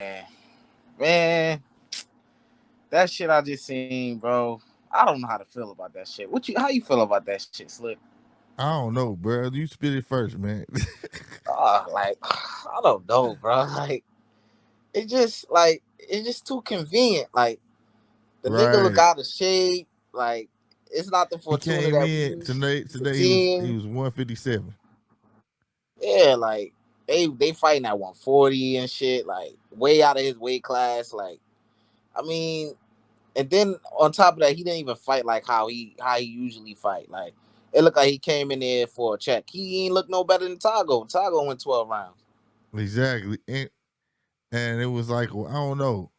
Yeah, man, that shit I just seen, bro. I don't know how to feel about that shit. How you feel about that shit, Slick? I don't know, bro. You spit it first, man. Like, I don't know, bro. Like, it's just too convenient. Like, the nigga look Right. out of shape. Like, it's not the He Fortuna came that we in used today. to Today he seeing. was 157. Yeah, like they fighting at 140 and shit. Like, way out of his weight class. Like, I mean, and then on top of that, he didn't even fight like how he usually fight. Like, it looked like he came in there for a check. He ain't look no better than Tago. Tago went 12 rounds. Exactly. And it was like, well, I don't know.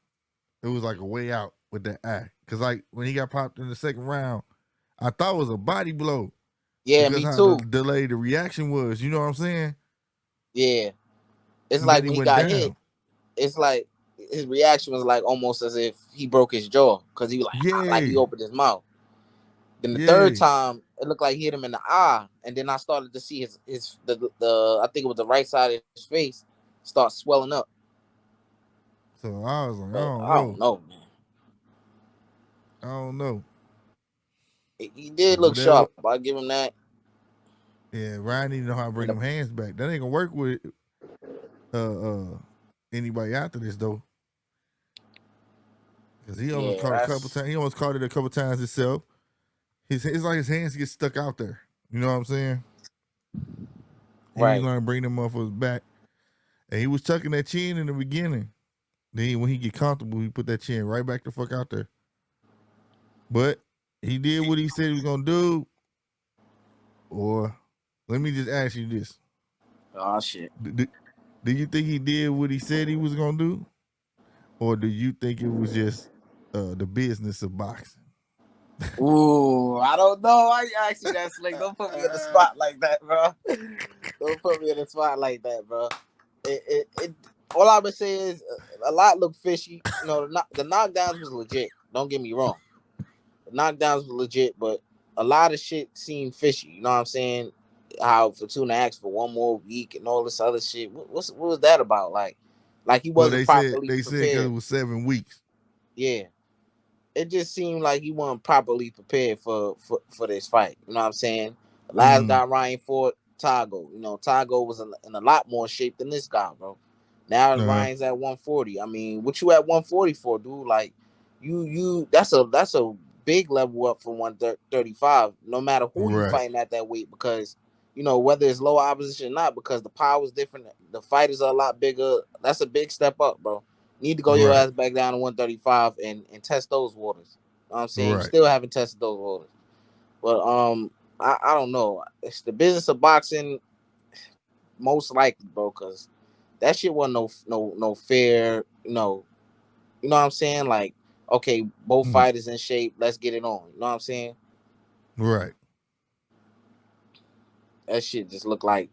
It was like a way out with that eye. Cause like when he got popped in the second round, I thought it was a body blow Yeah, because me how the too. delayed the reaction was. You know what I'm saying? Yeah, it's And like then he when he went got hit, down. it's like his reaction was like almost as if he broke his jaw because he was like he Yeah. opened his mouth. Then the third Yeah. time, it looked like he hit him in the eye, and then I started to see the I think it was the right side of his face start swelling up. So I was like, I But don't I don't know. know, man. I don't know. He did But look whatever. sharp. I give him that. Yeah, Ryan need to know how to bring And them hands back. That ain't gonna work with uh anybody after this though. Cause he almost yeah, caught a couple that's times. He almost caught it a couple times himself. It's like his hands get stuck out there. You know what I'm saying? He need to right. learn to bring them motherfuckers back. And he was tucking that chin in the beginning. Then when he get comfortable, he put that chin right back the fuck out there. But he did what he said he was gonna do. Or let me just ask you this: Oh shit. do, do you think he did what he said he was gonna do, or do you think it was just the business of boxing? Ooh, I don't know. Why you ask me that, Slick? Don't put me in the spot like that, bro. Don't put me in the spot like that, bro. It all I would say is a lot looked fishy. You know, the knockdowns was legit. Don't get me wrong. The knockdowns were legit, but a lot of shit seemed fishy. You know what I'm saying? How Fortuna asked for one more week and all this other shit. What was that about? Like he Well, wasn't properly they said because it prepared. was 7 weeks. Yeah, it just seemed like he wasn't properly prepared for this fight. You know what I'm saying? The last Mm, guy Ryan fought Tago. You know, Tago was in a lot more shape than this guy, bro. Now uh, Ryan's at 140. I mean, what you at 140 for, dude? Like, you that's a big level up from 135. No matter who you right, fighting at that weight, because you know whether it's low opposition or not, because the power is different. The fighters are a lot bigger. That's a big step up, bro. You need to go your right, ass back down to 135 and test those waters. You know what I'm saying? You right. still haven't tested those waters. But I don't know. It's the business of boxing, most likely, bro, because that shit wasn't no fair, you know what I'm saying? Like, okay, both Mm, fighters in shape, let's get it on. You know what I'm saying? right. That shit just looked like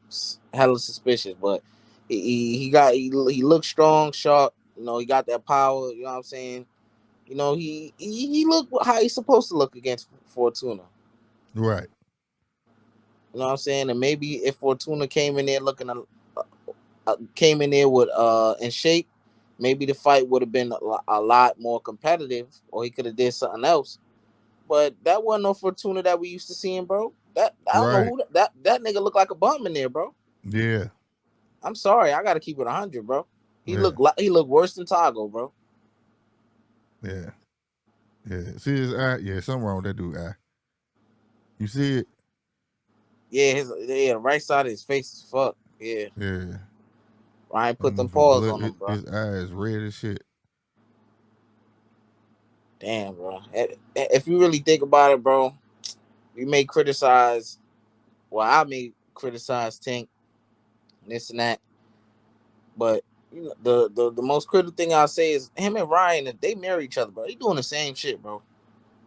hella suspicious, but he looked strong, sharp. You know, he got that power. You know what I'm saying? You know, he looked how he's supposed to look against Fortuna. Right. You know what I'm saying? And maybe if Fortuna came in there came in there with in shape, maybe the fight would have been a lot more competitive, or he could have did something else. But that wasn't no Fortuna that we used to seeing, bro. That I don't know Right. who that nigga looked like a bum in there, bro. Yeah. I'm sorry, I gotta keep it 100, bro. Yeah. He looked worse than Tago, bro. Yeah. Yeah. See his eye? Yeah, something wrong with that dude eye. You see it? Yeah, the right side of his face is fucked. Yeah, Yeah. Ryan That put them motherfucker paws blood. on him, bro. His eye is red as shit. Damn, bro. If you really think about it, bro, you may criticize. Well, I may criticize Tank, this and that, but you know, the most critical thing I'll say is him and Ryan. If they marry each other, bro, they doing the same shit, bro.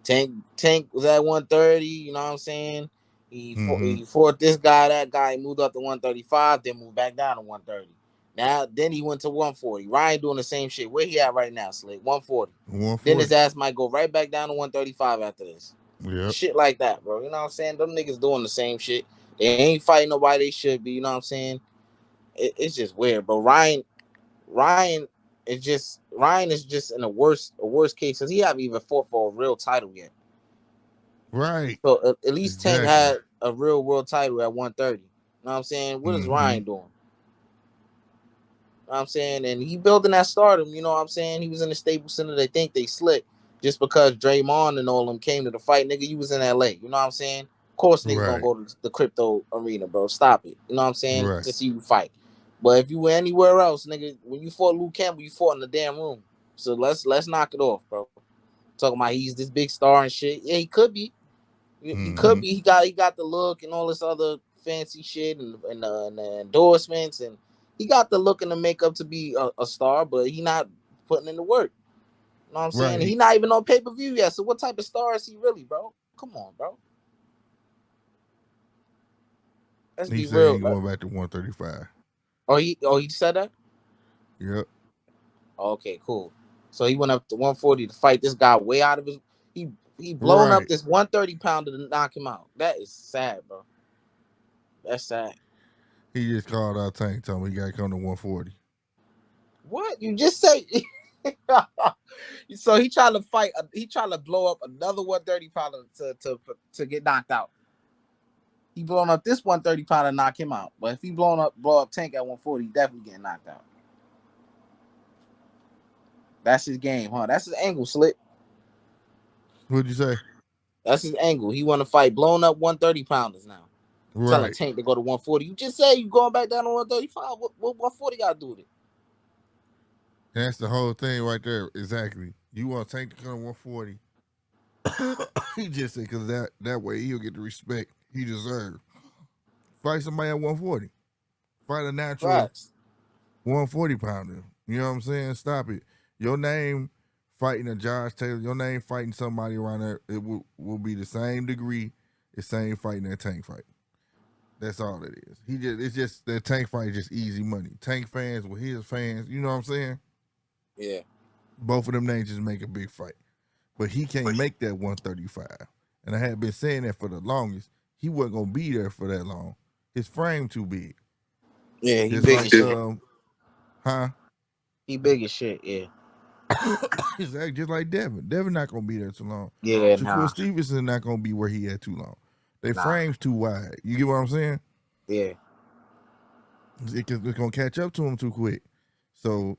Tank was at 130. You know what I'm saying? Mm-hmm. He fought this guy, that guy. He moved up to 135, then moved back down to 130. Now then he went to 140. Ryan doing the same shit. Where he at right now, Slick? 140. Then his 140. ass might go right back down to 135 after this. Yep. Shit like that, bro. You know what I'm saying? Them niggas doing the same shit. They ain't fighting nobody they should be. You know what I'm saying? It's just weird, bro. Ryan It's just Ryan is just in a worst case because he haven't even fought for a real title yet. Right. So at least Tank Exactly. had a real world title at 130. You know what I'm saying? What is Mm-hmm. Ryan doing? You know what I'm saying? And he building that stardom, you know what I'm saying? He was in the Staples Center. They think they slick just because Draymond and all them came to the fight. Nigga, you was in LA. You know what I'm saying? Of course niggas gonna Right. go to the crypto arena, bro. Stop it. You know what I'm saying? Right. To see you fight. But if you were anywhere else, nigga, when you fought Luke Campbell, you fought in the damn room. So let's knock it off, bro. Talking about he's this big star and shit. Yeah, he could be. He Mm-hmm. could be. He got the look and all this other fancy shit and the endorsements and he got the look and the makeup to be a star, but he not putting in the work. You know what I'm saying? And Right. he not even on pay per view yet. So what type of star is he really, bro? Come on, bro. Let's He be said real. he going back to 135. He said that. Yep. Okay, cool. So he went up to 140 to fight this guy way out of his. He he blown up Right. this 130 pounder to knock him out. That is sad, bro. That's sad. He just called out Tank, told me he got to come to 140. What you just say? So he trying to fight. He trying to blow up another 130 pounder to get knocked out. He blowing up this 130 pounder to knock him out. But if he blow up Tank at 140, he definitely getting knocked out. That's his game, huh? That's his angle, Slick. What'd you say? That's his angle. He want to fight blowing up 130 pounders now. Telling Right. Tank to go to 140. You just say you going back down to 135. What 140 got to do with it? And that's the whole thing right there. Exactly. You want Tank to come to 140. He just said because that way he'll get the respect he deserves. Fight somebody at 140. Fight a natural Facts. 140 pounder. You know what I'm saying? Stop it. Your name fighting a Josh Taylor, your name fighting somebody around there, it will be the same degree, the same fighting that Tank fight. That's all it is. It's just that Tank fight is just easy money. Tank fans with his fans, you know what I'm saying? Yeah. Both of them names just make a big fight. But he can't make that 135. And I had been saying that for the longest. He wasn't gonna be there for that long. His frame too big. Yeah, he Just big as like shit. huh? He big as shit, yeah. Exactly, just like Devin. Devin not gonna be there too long. Yeah, Shakur nah. Stevenson not gonna be where he at too long. Their Nah. frames too wide. You get what I'm saying? Yeah. It's gonna catch up to him too quick. So,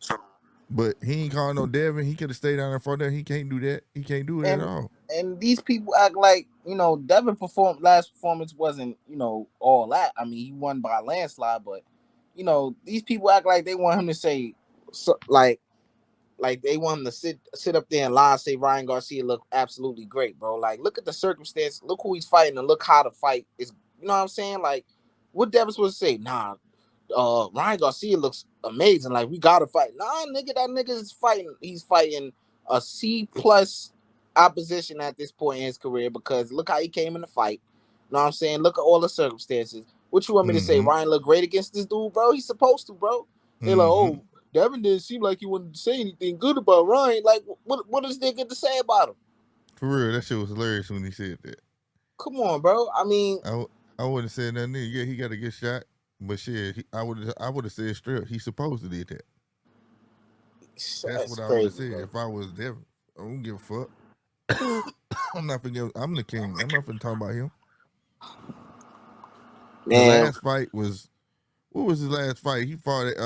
but he ain't calling no Devin. He could have stayed down there for that. He can't do that. He can't do it at And all. and these people act like, Devin last performance wasn't, all that. I mean, he won by a landslide, but these people act like they want him to say so, like they want him to sit up there and lie and say Ryan Garcia looked absolutely great, bro. Like, look at the circumstance, look who he's fighting, and look how the fight is. You know what I'm saying? Like, what Devin's supposed to say? Nah, Ryan Garcia looks amazing. Like, we gotta fight. Nah, nigga, that nigga is fighting. He's fighting a C+ opposition at this point in his career because look how he came in the fight. You know what I'm saying? Look at all the circumstances. What you want me to say? Mm-hmm. Ryan looked great against this dude, bro. He's supposed to, bro. They're like, Mm-hmm. oh, Devin didn't seem like he wanted to say anything good about Ryan. Like, what is there good to say about him? For real, that shit was hilarious when he said that. Come on, bro. I mean, I wouldn't have said nothing. Yeah, he got a good shot, but shit, I would have said straight. He's supposed to did that. That's that's what I would have crazy, said bro. if I was Devin. I don't give a fuck. I'm not forgetting. I'm the king. I'm not finna talk about him. The Man, last fight was what was his last fight? He fought at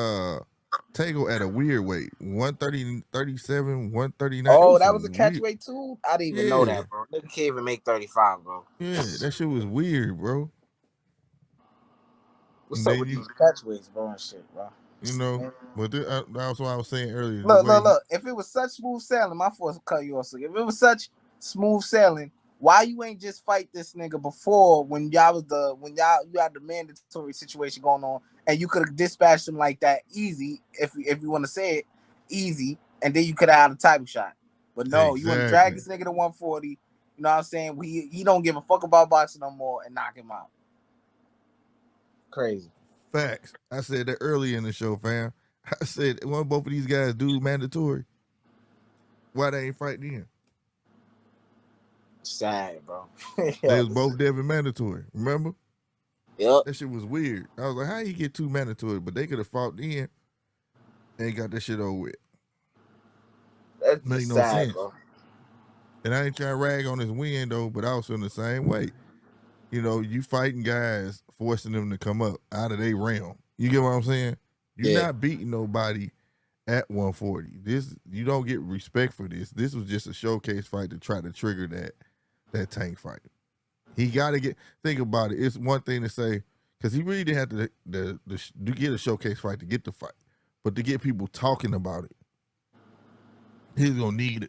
Tago at a weird weight. 130, 37, 139. It oh, was that was a some weird. catchweight too. I didn't even know Yeah. that, bro. Nigga can't even make 35, bro. Yeah. That shit was weird, bro. What's And up then with these catchweights, bro, and shit, bro? but that's what I was saying earlier. The Look, way look, look. If it was such smooth sailing, my force cut you off. So if it was such smooth sailing, why you ain't just fight this nigga before when you had the mandatory situation going on and you could have dispatched him like that easy if you want to say it easy, and then you could have had a title shot. But no, you want to drag exactly this nigga to 140. You know what I'm saying? He don't give a fuck about boxing no more and knock him out. Crazy. facts. I said that earlier in the show, fam. I said one both of these guys do mandatory. Why they ain't fighting in? Sad, bro. They Yo, was both Devin mandatory. Remember? yep. That shit was weird. I was like, how you get two mandatory? But they could have fought in and got that shit over with. That's Make just no sad, sense. bro. And I ain't trying to rag on his win though, but I was feeling the same way. You know, you fighting guys, forcing them to come up out of their realm. You get what I'm saying? You're Yeah, not beating nobody at 140. This you don't get respect for this. This was just a showcase fight to try to trigger that Tank fight. He got to get think about it. It's one thing to say because he really didn't have to get a showcase fight to get the fight, but to get people talking about it, he's gonna need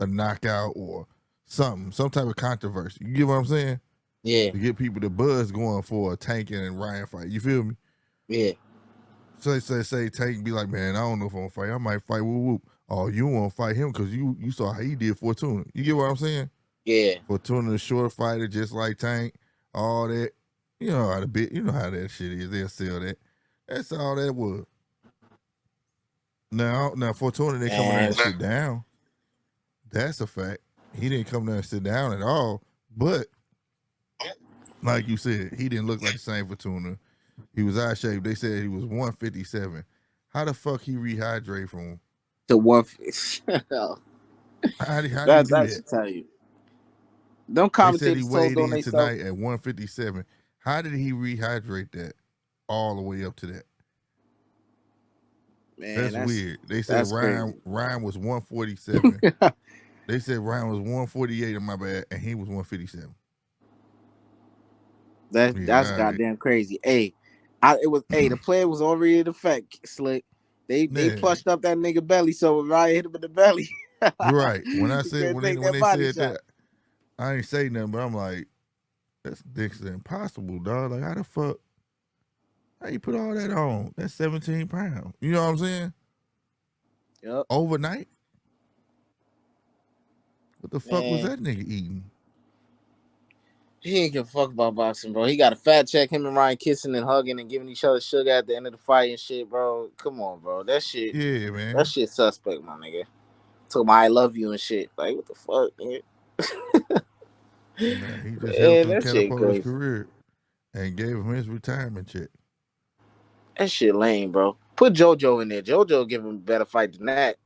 a knockout or something, some type of controversy. You get what I'm saying? yeah, To get people the buzz going for a Tank and Ryan fight. You feel me? yeah, Say Tank be like, man, I don't know if I'm gonna fight. I might fight whoop whoop. Oh, you want to fight him because you saw how he did Fortuna. You get what I'm saying? yeah. Fortuna, the short fighter, just like Tank, all that. You know how you know how that shit is. They'll sell that. That's all that was. Now Fortuna didn't come in there Man, and sit down. That's a fact. He didn't come there and sit down at all. But like you said, he didn't look like the same Fortuna. He was out of shape. They said he was 157. How the fuck he rehydrate from? to one. How did he that do that that? should tell you. Them They said he commentators told weighed on in themselves. tonight at 157. How did he rehydrate that all the way up to that? Man, That's weird. They said that's crazy. Ryan was 147. They said Ryan was 148 in my bad, and he was 157. That's Yeah, all right. goddamn crazy. Hey, it was the player was already in effect. Slick. They Yeah, plushed up that nigga belly so when Ryan hit him in the belly, right. When I he said couldn't take when that they body said shot. that, I ain't say nothing, but I'm like, that's next to impossible, dog. Like, how the fuck? How you put all that on? That's 17 pounds. You know what I'm saying? Yep. Overnight? What the fuck was Man, that nigga eating? he ain't give a fuck about boxing, bro. He got a fat check. Him and Ryan kissing and hugging and giving each other sugar at the end of the fight and shit, bro. Come on, bro. Yeah, That man. shit suspect, my nigga. Told my I love you and shit. Like what the fuck, nigga? Nah, he just helped Man, him that shit catapult his crazy. career and gave him his retirement check. That shit lame, bro. Put JoJo in there. JoJo give him a better fight than that.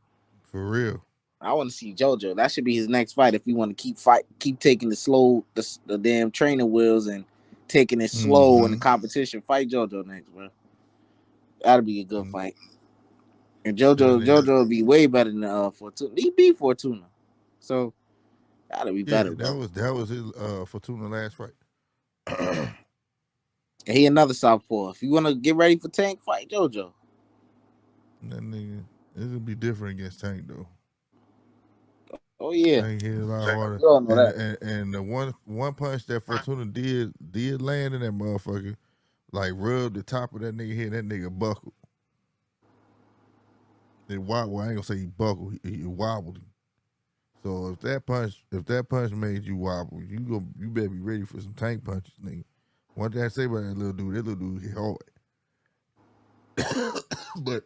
For real. I want to see JoJo. That should be his next fight if he want to keep taking the damn training wheels and taking it slow in the Mm-hmm. competition. Fight JoJo next, bro. That'll be a good Mm. fight. And That JoJo nigga. will be way better than Fortuna. He beat Fortuna, so that'll be Yeah, better, bro. that was his Fortuna last fight. that And he another southpaw. If you want to get ready for Tank, fight JoJo. nigga, this will be different against Tank though. Oh yeah, Tank hit a lot harder. we all know And that. and the one punch that Fortuna did land in that motherfucker, like rubbed the top of that nigga head, that nigga buckled. It wobbled. Well, I ain't gonna say he buckled, he wobbled him. So if that punch made you wobble, you better be ready for some Tank punches, nigga. One thing I say about that little dude hit hard. but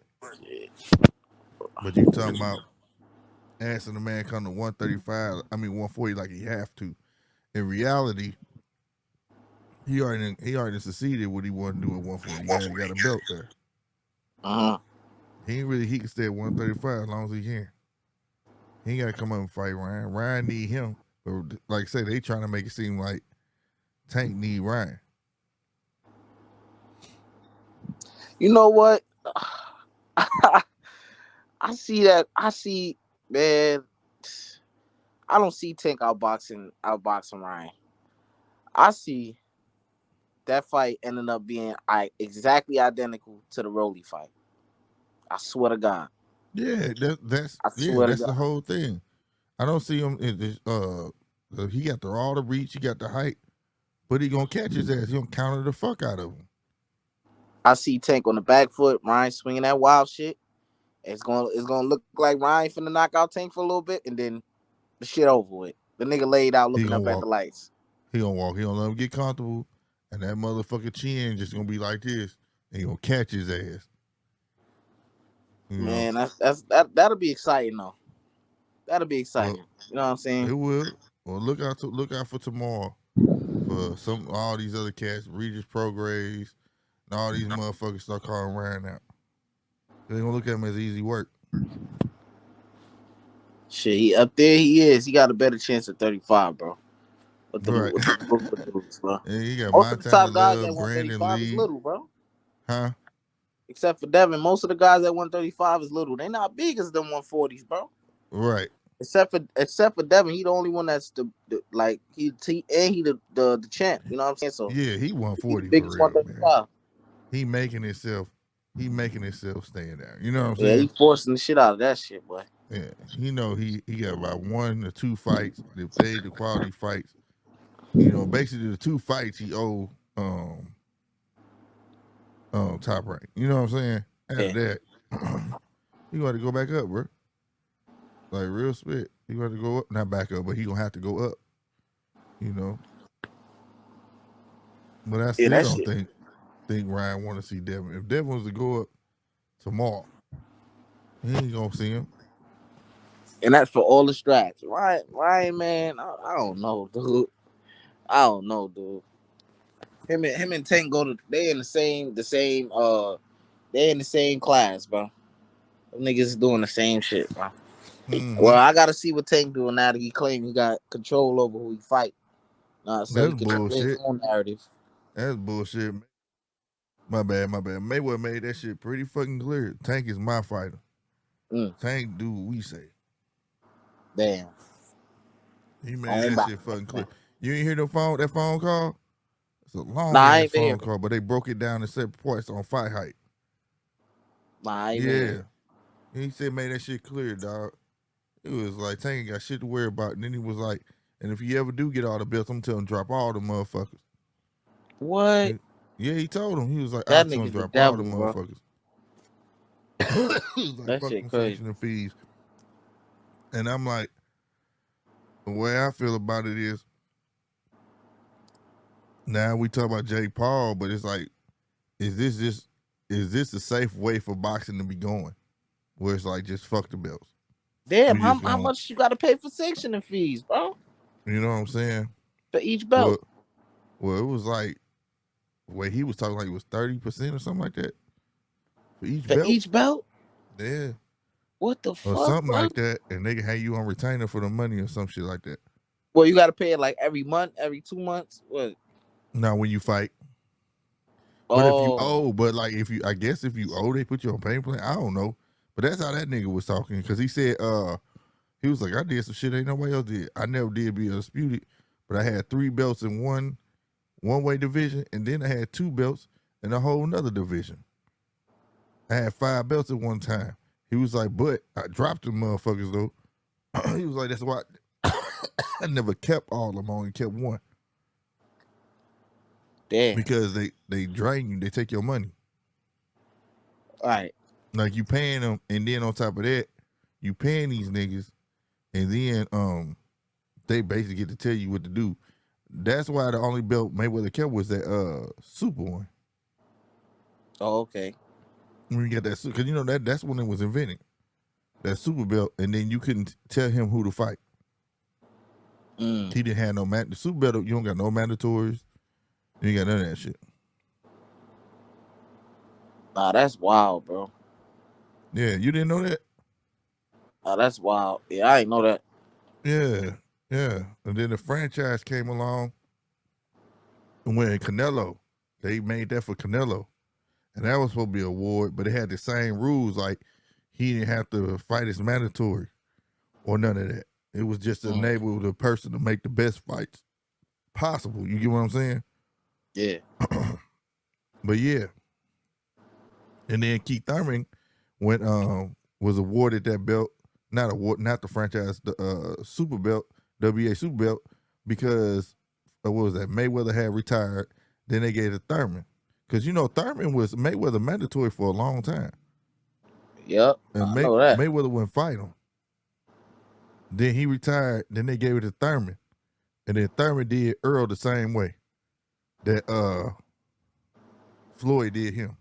but you talking about asking the man come to 135, I mean 140 like he have to. In reality, he already succeeded what he wanted to do at 140. He got a belt there. Uh huh. He can stay at 135 as long as he can. He ain't gotta come up and fight Ryan. Ryan need him. But like I said, they trying to make it seem like Tank need Ryan. You know what? I see that. I see, man. I don't see Tank outboxing Ryan. I see that fight ending up being exactly identical to the Rolly fight. I swear to God. Yeah, I swear to that's the God. whole thing. I don't see him. He got all the reach, he got the height, but he gonna catch his ass. He gonna counter the fuck out of him. I see Tank on the back foot, Ryan swinging that wild shit. It's gonna look like Ryan finna knock out Tank for a little bit, and then the shit over with. The nigga laid out He looking gonna up at the walk. lights. He gonna walk. He gonna let him get comfortable, and that motherfucker chin just gonna be like this, and he gonna catch his ass. You know. Man, that'll be exciting though. That'll be Well, exciting. You know what I'm saying? it will. Well, look out for tomorrow for all these other cats, Regis Progrades, and all these motherfuckers start calling Ryan out. They gonna look at him as easy work. Shit, he up there. He is. He got a better chance at 35, bro. Right. With the Brooklyn dudes, bro. And you got Most of the Montana top guys at Love, Brandon 135 is Lee. little, bro. Huh? Except for Devin, most of the guys at 135 is little. They not big as them 140s, bro. Right. Except for Devin, he the only one that's the like he the champ. You know what I'm saying? So Yeah, he he the 140 for biggest real, man. 135. He making himself stand out. You know what I'm Yeah, he saying? forcing the shit out of that shit, boy. Yeah. He know he got about 1 or 2 fights. If they the quality fights, basically the 2 fights he owe Top Rank. You know what I'm saying? After Yeah. that, he gonna have to go back up, bro. Like real spit. He gonna have to go up, not back up, but he gonna have to go up. You know. But I Yeah, still that don't shit. think Ryan want to see Devin. If Devin was to go up tomorrow, he ain't gonna see him. And that's for all the straps. Ryan, man, I don't know, dude. I don't know, dude. Him and Tank go to they in they in the same class, bro. Them niggas is doing the same shit, bro. Mm-hmm. Well, I gotta see what Tank doing now that he claim he got control over who he fight. So he That's can create his bullshit. own narrative. That's bullshit. My bad. Mayweather made that shit pretty fucking clear. Tank is my fighter. Mm, Tank do what we say. damn. He made On that back. shit fucking clear. You ain't hear that phone call? It's a Nah, long I ass ain't been here. phone call, but they broke it down in separate parts on Fight Hype. Nah, I ain't been Yeah. here. He said made that shit clear, dog. It was like Tank ain't got shit to worry about. And then he was like, and if you ever do get all the belts, I'm telling him drop all the motherfuckers. What? Yeah, he told him. He was like, I'll That tell him nigga's the drop all the devil, bro. motherfuckers. He was like, That fuck shit them crazy. sanction fees. And I'm like, the way I feel about it is, now we talk about Jake Paul, but it's like, is this a safe way for boxing to be going? Where it's like, just fuck the belts. Damn, We just how going, much you gotta pay for sanctioning fees, bro? you know what I'm saying? For each Well, belt. it was like, where he was talking like it was 30% or something like that for each For belt. each belt? Yeah. What the Or fuck, something bro? like that. And they can have you on retainer for the money or some shit like that. Well, you gotta pay it like every month, every 2 months. What? Now when you fight. But if you Oh, owe, but like I guess if you owe, they put you on payment plan. I don't know. But that's how that nigga was talking. Cause he said, he was like, I did some shit ain't nobody else did. I never did be undisputed, but I had 3 belts in one way division, and then I had 2 belts in a whole nother division. I had 5 belts at one time. He was like, but I dropped them motherfuckers though. He was like, that's why I never kept all of them, I only kept one. damn. Because they drain you, they take your money. All right. Like you paying them, and then on top of that, you paying these niggas, and then they basically get to tell you what to do. That's why the only belt Mayweather kept was that super one. Oh, okay. When you get that, because you know that's when it was invented. That super belt, and then you couldn't tell him who to fight. Mm. He didn't have no the super belt. You don't got no mandatories. You ain't got none of that shit. Nah, that's wild, bro. Yeah, you didn't know that. Nah, that's wild. Yeah, I ain't know that. Yeah, yeah. And then the franchise came along, and when Canelo, they made that for Canelo, and that was supposed to be an award, but it had the same rules. Like he didn't have to fight as mandatory or none of that. It was just to enable the person to make the best fights possible. You get what I'm saying? Yeah. But yeah. And then Keith Thurman was awarded that belt, not the franchise, the super belt, WA super belt, because what was that? Mayweather had retired. Then they gave it to Thurman. Because you know Thurman was Mayweather mandatory for a long time. Yep. And I know that. Mayweather wouldn't fight him. Then he retired. Then they gave it to Thurman. And then Thurman did Earl the same way that Floyd did him.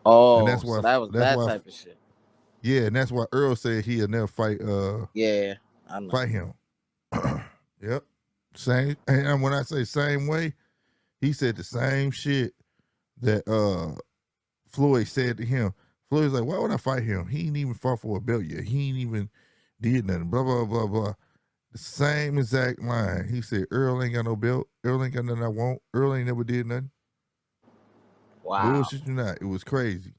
And Oh, that's why so that was that type of shit. yeah, and that's why Earl said he'll never fight Yeah, I know. fight him. Yep. Same, and when I say same way, he said the same shit that Floyd said to him. Floyd's like, why would I fight him? He ain't even fought for a belt yet. He ain't even did nothing. Blah blah blah blah. The same exact line. He said, Earl ain't got no belt. Earl ain't got nothing I want. Earl ain't never did nothing. Wow. Bullshit you not. It was crazy.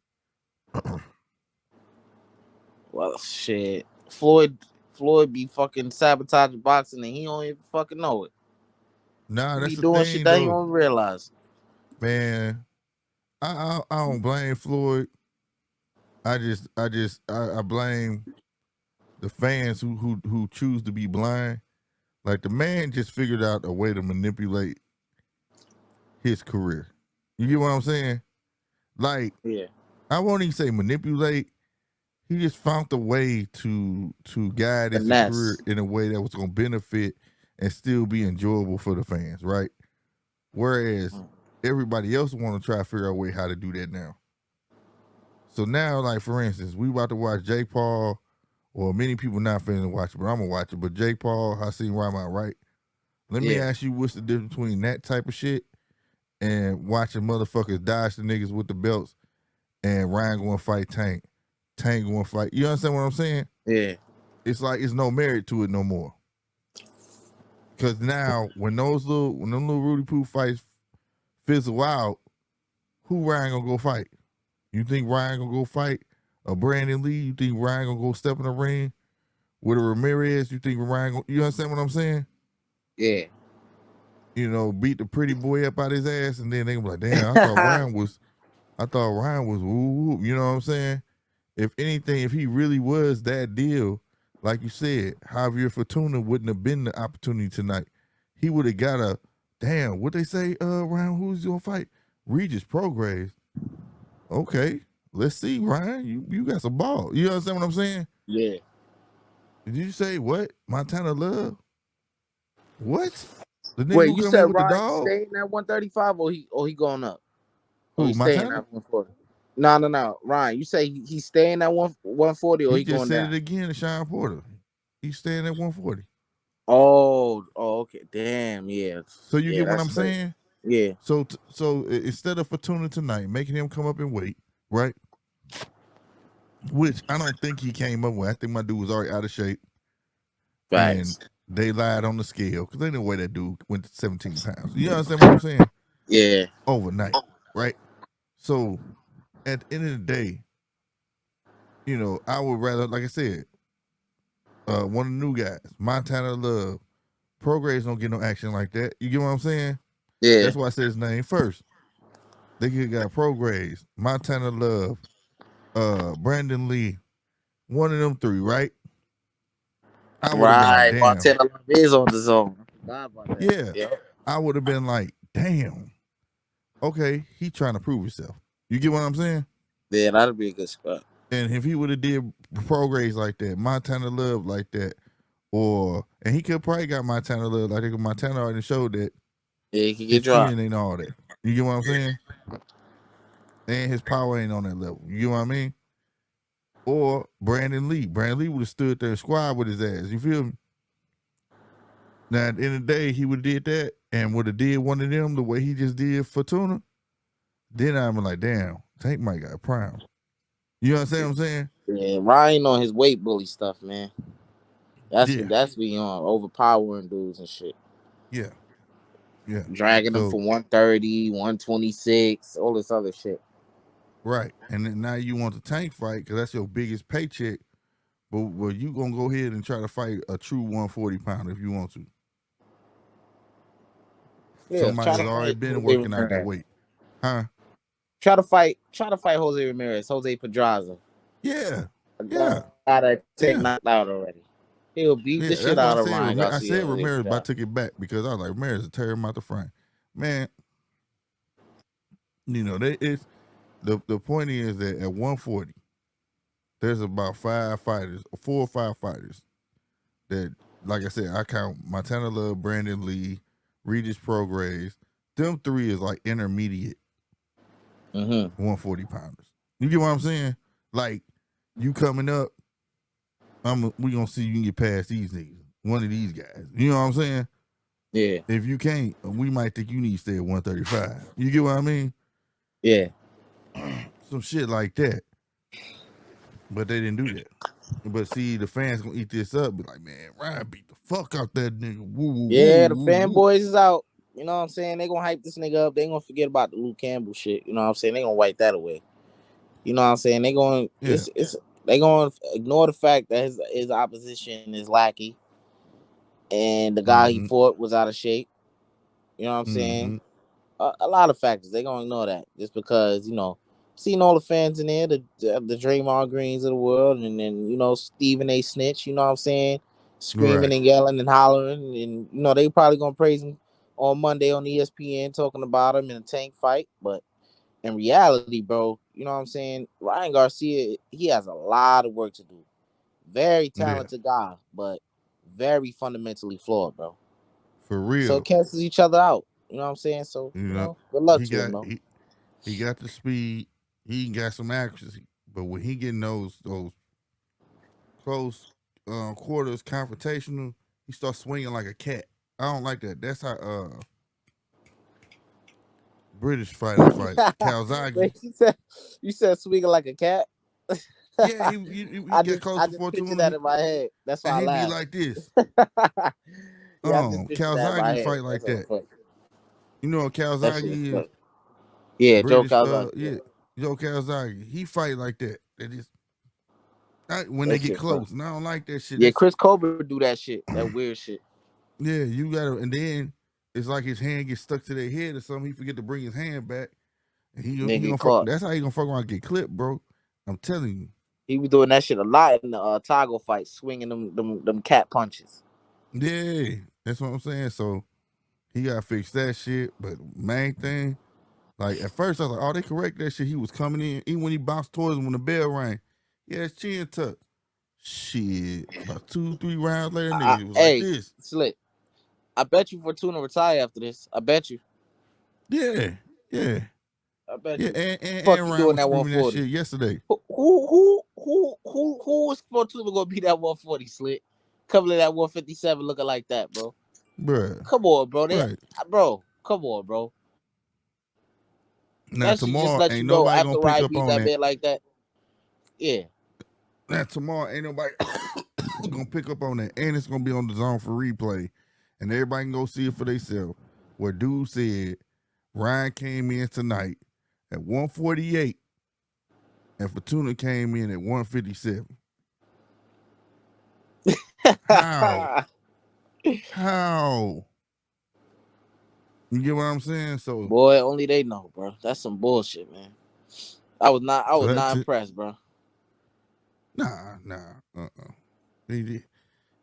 Well, shit. Floyd be fucking sabotaging boxing and he don't even fucking know it. Nah, He be that's the doing shit thing that he though. don't realize. Man, I don't blame Floyd. I blame the fans who choose to be blind. Like the man just figured out a way to manipulate his career. You get what I'm saying? Like Yeah. I won't even say manipulate. He just found a way to guide his career Finesse. in a way that was gonna benefit and still be enjoyable for the fans, right? Whereas everybody else want to try to figure out a way how to do that now. So now, like for instance, we about to watch Jake Paul, or many people not finna watch it, but I'm gonna watch it. But Jake Paul, Hakeem Rahman, right? Let me Yeah. ask you, what's the difference between that type of shit and watching motherfuckers dodge the niggas with the belts and Ryan going to fight Tank, Tank going to fight? You understand what I'm saying? Yeah. It's like it's no merit to it no more. Cause now when them little Rudy Poo fights fizzle out, who Ryan gonna go fight? You think Ryan gonna go fight a Brandon Lee? You think Ryan gonna go step in the ring with a Ramirez? You think Ryan gonna, you understand what I'm saying? Yeah. You know, beat the pretty boy up out his ass, and then they gonna be like, damn, I thought Ryan was woo woo. You know what I'm saying? If anything, if he really was that deal, like you said, Javier Fortuna wouldn't have been the opportunity tonight. He would have got a damn. What they say, Ryan? Who's he gonna fight? Regis Prograis. Okay, let's see, Ryan. You got some ball. You understand what I'm saying? Yeah. Did you say what? Montana Love? What? The nigga Wait, who you come in said with the Ryan dog? staying at 135 or he going up? Or he Who? staying Montana? at 140? No. Ryan, you say he's staying at 140 or He he just going said down? it again to Sean Porter. He's staying at 140. Oh, okay. Damn, yeah. So you Yeah, get what that's I'm crazy. saying? Yeah. So instead of Fortuna tonight, making him come up and wait, right? Which I don't think he came up with. I think my dude was already out of shape, and Facts. they lied on the scale because they know where that dude went to 17 pounds. You understand what I'm saying? Yeah. Overnight, right? So at the end of the day, I would rather, like I said, one of the new guys, Montana Love. Progrades don't get no action like that. You get what I'm saying? Yeah. That's why I said his name first. They could have got Progrades, Montana Love, Brandon Lee, one of them three, right? I would have been like, Right. damn. Montana Love is on the zone. I forgot about that. Yeah. Yeah. I would have been like, damn. Okay, he trying to prove himself. You get what I'm saying? Yeah, that'd be a good spot. And if he would have did Progrades like that, Montana Love like that, and he could probably got Montana Love like that, because Montana already showed that Yeah, he could his get dropped. chin ain't all that. You get what I'm saying? And his power ain't on that level. You get what I mean? Or Brandon Lee. Brandon Lee would have stood there and squad with his ass. You feel me? Now at the end of the day, he would have did that and would have did one of them the way he just did Fortuna. Then I'm like, damn, Tank might got a prime. You understand what I'm saying? Yeah, Ryan on his weight bully stuff, man. Yeah, That's beyond overpowering dudes and shit. yeah, yeah. Dragging them So from 130, 126, all this other shit. right, and then now you want the Tank fight because that's your biggest paycheck. But you gonna go ahead and try to fight a true 140 pounder if you want to. Yeah, Somebody try that's to already fight been Jose working out that Ramirez. weight, huh? Try to fight Jose Ramirez, Jose Pedraza. Yeah, A yeah, guy that take yeah. knocked out already. He'll beat Yeah, the shit that's why I out of said Ryan I Garcia. said Jose Ramirez, but I Pedraza. took it back because I was like Ramirez is tear him out the frame. Man, it's the point is that at 140, there's about 5 fighters, 4 or 5 fighters that, like I said, I count Montana Love, Brandon Lee, Regis Prograis. Them three is like intermediate Mm-hmm. 140 pounders. You get what I'm saying? Like you coming up, we gonna see you can get past these niggas. One of these guys. You know what I'm saying? Yeah, If you can't, we might think you need to stay at 135. You get what I mean? yeah. Some shit like that. But they didn't do that. But see, the fans gonna eat this up. Be like, man, Ryan beat the fuck out that nigga. Woo, woo, Yeah, woo, the woo, woo. fanboys is out. You know what I'm saying? They gonna hype this nigga up. They gonna forget about the Luke Campbell shit. You know what I'm saying? They gonna wipe that away. You know what I'm saying? They going Yeah. it's they gonna ignore the fact that his opposition is lackey and the guy he Mm-hmm. fought was out of shape. You know what I'm saying? Mm-hmm. A lot of factors. They gonna ignore that just because seeing all the fans in there, the Draymond Greens of the world, and then Stephen A. Snitch. You know what I'm saying? Screaming Right. and yelling and hollering, and they probably gonna praise him on Monday on ESPN, talking about him in a tank fight. But in reality, bro, you know what I'm saying? Ryan Garcia, he has a lot of work to do. Very Yeah. talented guy, but very fundamentally flawed, bro. For So it real. cancels each other out. You know what I'm saying? So, You know, good luck he to him, got though. he got the speed. He got some accuracy. But when he getting those close quarters confrontational, he starts swinging like a cat. I don't like that. That's how British fighters fight. Calzaghe. Wait, you said swinging like a cat. Yeah, he I got just close I to just pictured Fortuna, that in my head. That's why and I he be laughed. like this. Yeah, I just pictured that in my Calzaghe head. fight like That's all that. funny. You know what That shit is Calzaghe is? funny. Yeah, Joe British. Calzaghe. Yeah, Yeah, Joe Calzaghe. He fight like that. They just when they that get shit funny. close, and I don't like that shit. Yeah, That's Chris Colbert do that shit. That weird shit. yeah, you gotta, and then it's like his hand gets stuck to their head or something. He forget to bring his hand back, and he Then gonna get fuck. caught. That's how he gonna fuck around and get clipped, bro. I'm telling you. He was doing that shit a lot in the Toggle fight, swinging them cat punches. Yeah, that's what I'm saying. So he gotta fix that shit. But main thing, like at first I was like, oh, they correct that shit. He was coming in, even when he bounced towards him when the bell rang. Yeah, his chin tucked. Shit, about 2-3 rounds later, nigga, it was like Hey, this. Slick. I bet you Fortuna retire after this. I bet you. Yeah, yeah, I bet yeah. you. And Fuck you Ryan doing was that screaming that 140. shit yesterday, Who was Fortuna gonna be that 140 Slick? Coming to that 157 looking like that, bro. bruh. Come on, bro. Right Bro, come on, bro. now, That should just tomorrow let you ain't know nobody gonna after pick Ryan up beat on that that. man like that. Yeah. Now tomorrow ain't nobody gonna pick up on that, and it's gonna be on the zone for replay, and everybody can go see it for themselves. Where dude said Ryan came in tonight at 148, and Fortuna came in at 157. How? How? You get what I'm saying? Boy, only they know, bro. That's some bullshit, man. I was not I So was not that's it. impressed, bro. Nah.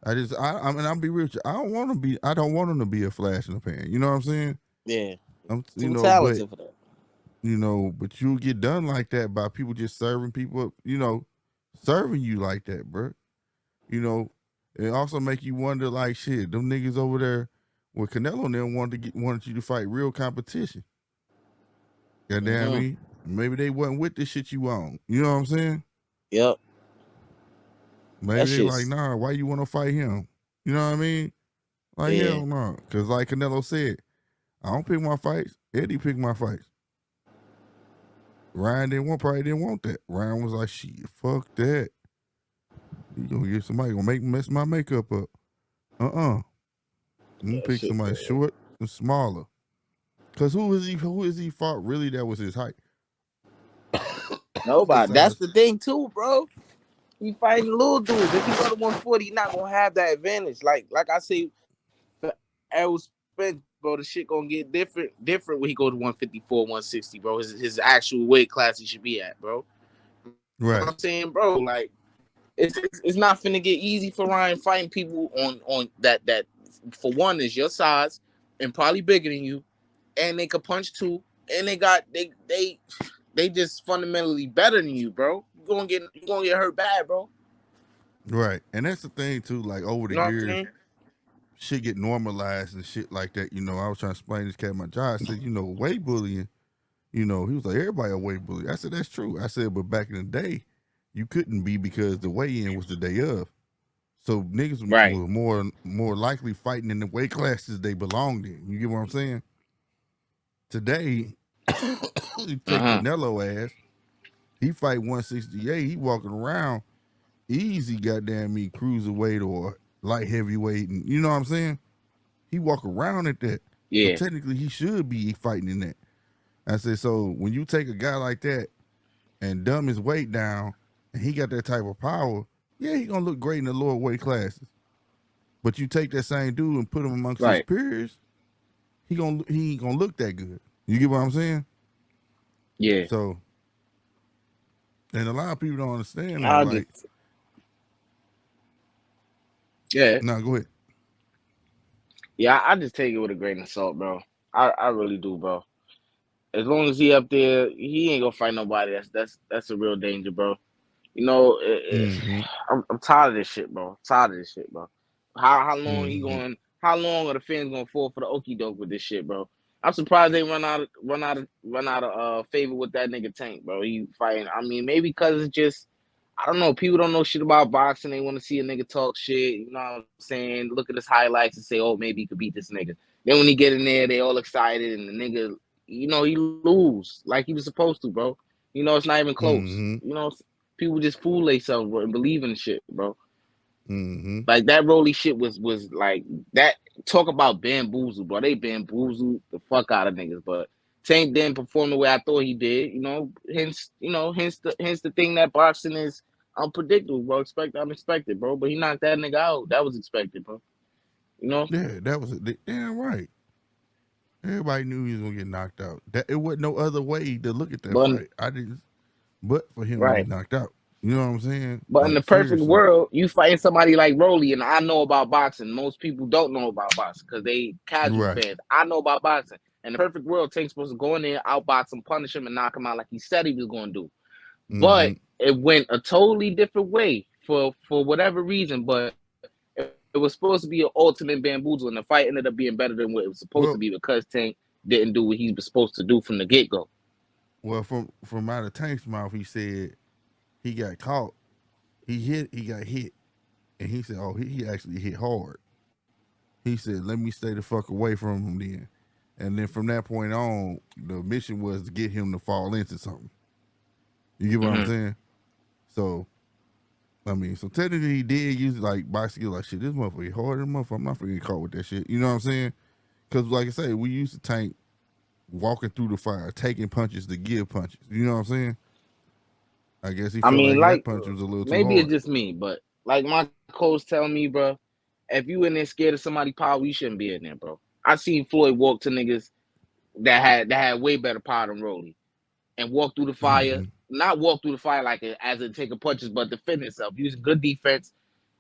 I mean, I'll be real with you. I don't want him to be a flash in the pan. You know what I'm saying? Yeah. You Too know, but talented for that. but you'll get done like that by people just serving people up, serving you like that, bro. You know, it also make you wonder, like, shit, them niggas over there with Canelo and them wanted you to fight real competition. Goddamn Mm-hmm. me. Maybe they wasn't with the shit you on. You know what I'm saying? Yep. That Maybe they like, shit's nah, why you want to fight him? You know what I mean? Like, yeah. hell no. Because like Canelo said, I don't pick my fights. Eddie pick my fights. Ryan probably didn't want that. Ryan was like, shit, fuck that. You gonna get somebody gonna mess my makeup up. I'm gonna Yeah, pick shit. somebody short and smaller. Cause who is he fought really that was his height? Nobody. That's Besides the thing too, bro. He fighting little dudes. If he go to 140, he not gonna have that advantage. Like I say, Errol Spence, bro, the shit gonna get different when he go to 154, 160, bro. His actual weight class he should be at, bro. You know what I'm right, saying, bro? Like it's not finna get easy for Ryan fighting people on that for one is your size and probably bigger than you, and they could punch too, and they just fundamentally better than you, bro. You gonna get hurt bad, bro. right. And that's the thing too. Like over the You know what I'm years, saying? shit get normalized and shit like that. I was trying to explain this cat my job. I said, weight bullying. He was like, everybody a weight bully. I said, that's true. I said, but back in the day, you couldn't be because the weigh-in was the day of. So niggas Right. was more likely fighting in the weight classes they belonged in. You get what I'm saying? Today, you take Uh-huh. Canelo ass. He fight 168. He walking around. easy goddamn me cruiserweight or light heavyweight, and you know what I'm saying? He walk around at that. So Yeah, technically he should be fighting in that. I said, so when you take a guy like that and dumb his weight down and he got that type of power, yeah, he gonna look great in the lower weight classes. But you take that same dude and put him amongst his right. peers, he ain't gonna look that good. You get what I'm saying? Yeah, So, and a lot of people don't understand that. I Like, just yeah, nah, go ahead. yeah. I just take it with a grain of salt, bro. I really do, bro. As long as he up there, he ain't gonna fight nobody. That's a real danger, bro. You know, Mm-hmm. I'm tired of this shit, bro. Tired of this shit, bro. How long he Mm-hmm. going? How long are the fans gonna fall for the okey doke with this shit, bro? I'm surprised they run out of favor with that nigga Tank, bro. He fighting. I mean, maybe because it's just I don't know. People don't know shit about boxing. They want to see a nigga talk shit. You know what I'm saying? Look at his highlights and say, oh, maybe he could beat this nigga. Then when he get in there, they all excited and the nigga, he lose like he was supposed to, bro. It's not even close. Mm-hmm. People just fool themselves, bro, and believe in shit, bro. Mm-hmm. Like that Rolly shit was like that. Talk about bamboozle, bro. They bamboozled the fuck out of niggas, but Tank didn't perform the way I thought he did. Hence the thing that boxing is unpredictable, bro. Expect unexpected, bro. But he knocked that nigga out. That was expected, bro. You know, Yeah, that was it. Damn right. Everybody knew he was gonna get knocked out. That it wasn't no other way to look at that but fight. I didn't, but for him to get right. knocked out. You know what I'm saying? But in the Like perfect seriously. world, you fighting somebody like Rolly, and I know about boxing. Most people don't know about boxing because they casual Right. fans. I know about boxing. In the perfect world, Tank's supposed to go in there, outbox him, punish him, and knock him out like he said he was going to do. Mm-hmm. But it went a totally different way for whatever reason. But it was supposed to be an ultimate bamboozle, and the fight ended up being better than what it was supposed to be Well, because Tank didn't do what he was supposed to do from the get go. from out of Tank's mouth, he said he got caught. He got hit, and he said, "Oh, he actually hit hard." He said, "Let me stay the fuck away from him then." And then from that point on, the mission was to get him to fall into something. You get what I'm Hmm. saying? So I mean, so technically he did use like boxing. Like shit, this motherfucker harder than motherfucker. I'm not gonna get caught with that shit. You know what I'm saying? Because like I say, we used to Tank walking through the fire, taking punches to give punches. You know what I'm saying? I guess he I felt mean, like that like punch was a little too maybe it's hard. just me, but like my coach tell me, bro, if you in there scared of somebody power, you shouldn't be in there, bro. I seen Floyd walk to niggas that had way better power than Rolly and walk through the fire. Mm-hmm. Not walk through the fire like as a taking punches, but defend himself, using good defense.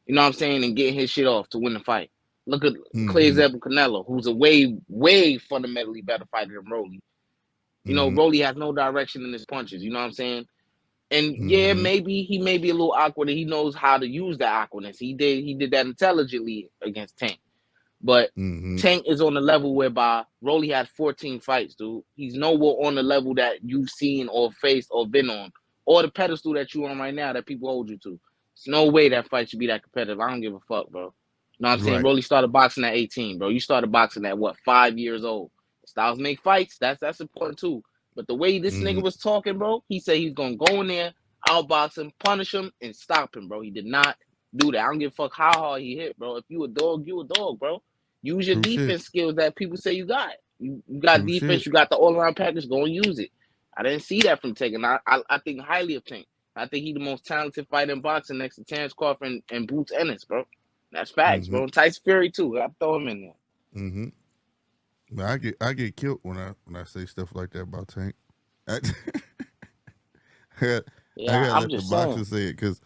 You know what I'm saying, and getting his shit off to win the fight. Look at Clay Mm-hmm. Zeb Canelo, who's a way fundamentally better fighter than Rolly. Mm-hmm. Rolly has no direction in his punches. You know what I'm saying? And yeah, Mm-hmm. maybe he may be a little awkward and he knows how to use that awkwardness. He did that intelligently against Tank. But Mm-hmm. Tank is on the level whereby Rolly had 14 fights, dude. He's nowhere on the level that you've seen or faced or been on, or the pedestal that you're on right now that people hold you to. There's no way that fight should be that competitive. I don't give a fuck, bro. You know what I'm saying? Right. Rolly started boxing at 18, bro. You started boxing at what, 5 years old? Styles make fights. That's important too. But the way this Mm-hmm. nigga was talking, bro, he said he's gonna go in there, outbox him, punish him, and stop him, bro. He did not do that. I don't give a fuck how hard he hit, bro. If you a dog, you a dog, bro. Use your True shit. defense skills that people say you got. You got True defense, shit. you got the all around package, go and use it. I didn't see that from Tank, and I think highly of Tank. I think he's the most talented fighter in boxing next to Terrence Crawford and Boots Ennis, bro. That's facts, Mm-hmm. bro. And Tyson Fury too. I throw him in there. Mm-hmm. But I get killed when I say stuff like that about Tank. I, I Yeah, gotta I'm let the just saying. boxer say it because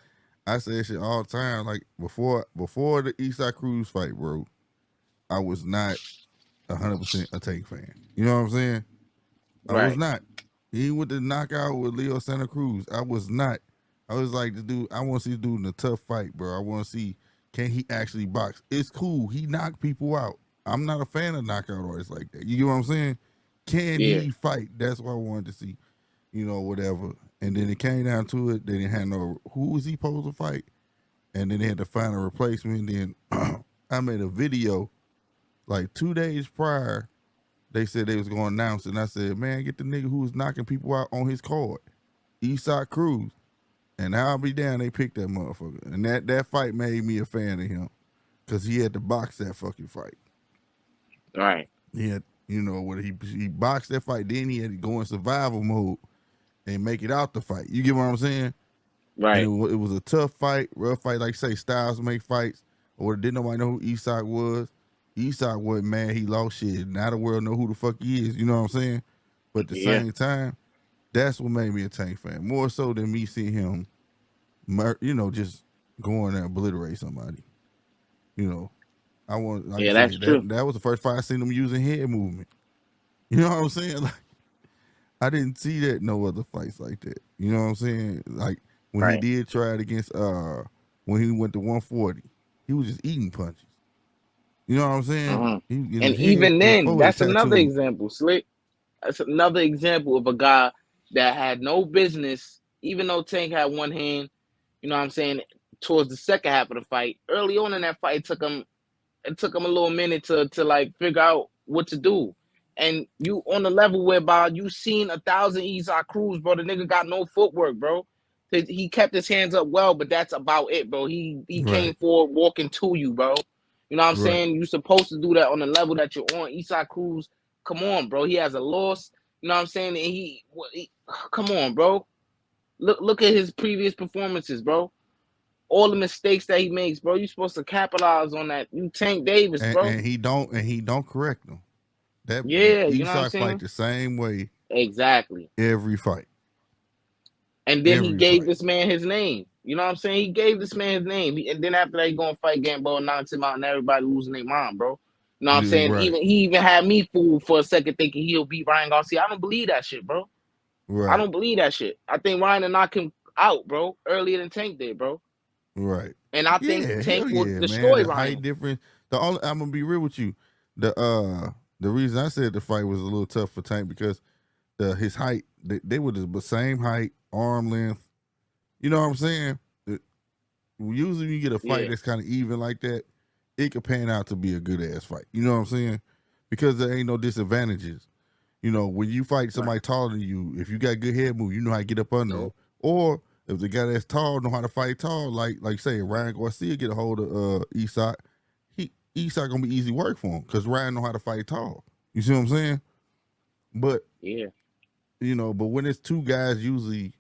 I say shit all the time. Like before the Eastside Cruz fight, bro, I was not 100% a Tank fan. You know what I'm saying? I was Right. not. He went to knockout with Leo Santa Cruz. I was not. I was like the dude. I want to see the dude in a tough fight, bro. I want to see can he actually box. It's cool. He knocked people out. I'm not a fan of knockout artists like that. You get what I'm saying? Can Yeah. he fight? That's what I wanted to see. You know, whatever. And then it came down to it. They didn't have no who was he supposed to fight, and then they had to find a replacement. Then I made a video like 2 days prior. They said they was going to announce it, and I said, man, get the nigga who was knocking people out on his card, Eastside Cruz. And I'll be down. They picked that motherfucker, and that fight made me a fan of him because he had to box that fucking fight. Right. He had, what he boxed that fight. Then he had to go in survival mode and make it out the fight. You get what I'm saying? And Right. it was a tough fight, rough fight. Like say, Styles make fights, or didn't nobody know who Isak was. Isak wasn't mad he lost shit. Now the world know who the fuck he is. You know what I'm saying? But at the Yeah. same time, that's what made me a Tank fan. More so than me seeing him, just going and obliterate somebody. I want, like you Yeah, that's said, true. that was the first fight I seen him using head movement. You know what I'm saying? Like I didn't see that in no other fights like that. You know what I'm saying? Like when he Right. did try it against when he went to 140, he was just eating punches. You know what I'm saying? Uh-huh. He and And his head, even his then, forehead that's another tattooed. example, Slick. That's another example of a guy that had no business, even though Tank had one hand, you know what I'm saying, towards the second half of the fight. Early on in that fight, it took him a little minute to like figure out what to do. And you on the level whereby you seen 1,000 Isak Cruz, bro. The nigga got no footwork, bro. He kept his hands up well, but that's about it, bro. He came Right, forward walking to you, bro. You know what I'm right. saying? You're supposed to do that on the level that you're on. Isak Cruz, come on, bro. He has a loss. You know what I'm saying? And come on, bro. Look at his previous performances, bro. All the mistakes that he makes, bro. You're supposed to capitalize on that. You Tank Davis, And, bro. and he don't correct them. That Yeah, you know what I'm Isak fight saying? the same way Exactly. every fight, And then he every gave fight. this man his name. You know what I'm saying? He gave this man his name. And then after that, he gonna fight Gambo, knocks him out, and everybody losing their mind, bro. You know what I'm Yeah, saying? right, He even had me fooled for a second thinking he'll beat Ryan Garcia. I don't believe that shit, bro. I right, don't believe that shit. I think Ryan will knock him out, bro, earlier than Tank did, bro. right. And I think Yeah, Tank hell will yeah, man. destroy The height Ryan. difference. I'm gonna be real with you. The reason I said the fight was a little tough for Tank because his height, they were the same height, arm length. You know what I'm saying? Usually when you get a fight Yeah, that's kind of even like that, it could pan out to be a good ass fight. You know what I'm saying? Because there ain't no disadvantages. When you fight right. somebody taller than you, if you got good head move, you know how to get up under them. Nope. Or if the guy that's tall know how to fight tall, like say Ryan Garcia get a hold of Isak, Isak gonna be easy work for him because Ryan know how to fight tall. You see what I'm saying? But Yeah. but when it's two guys, usually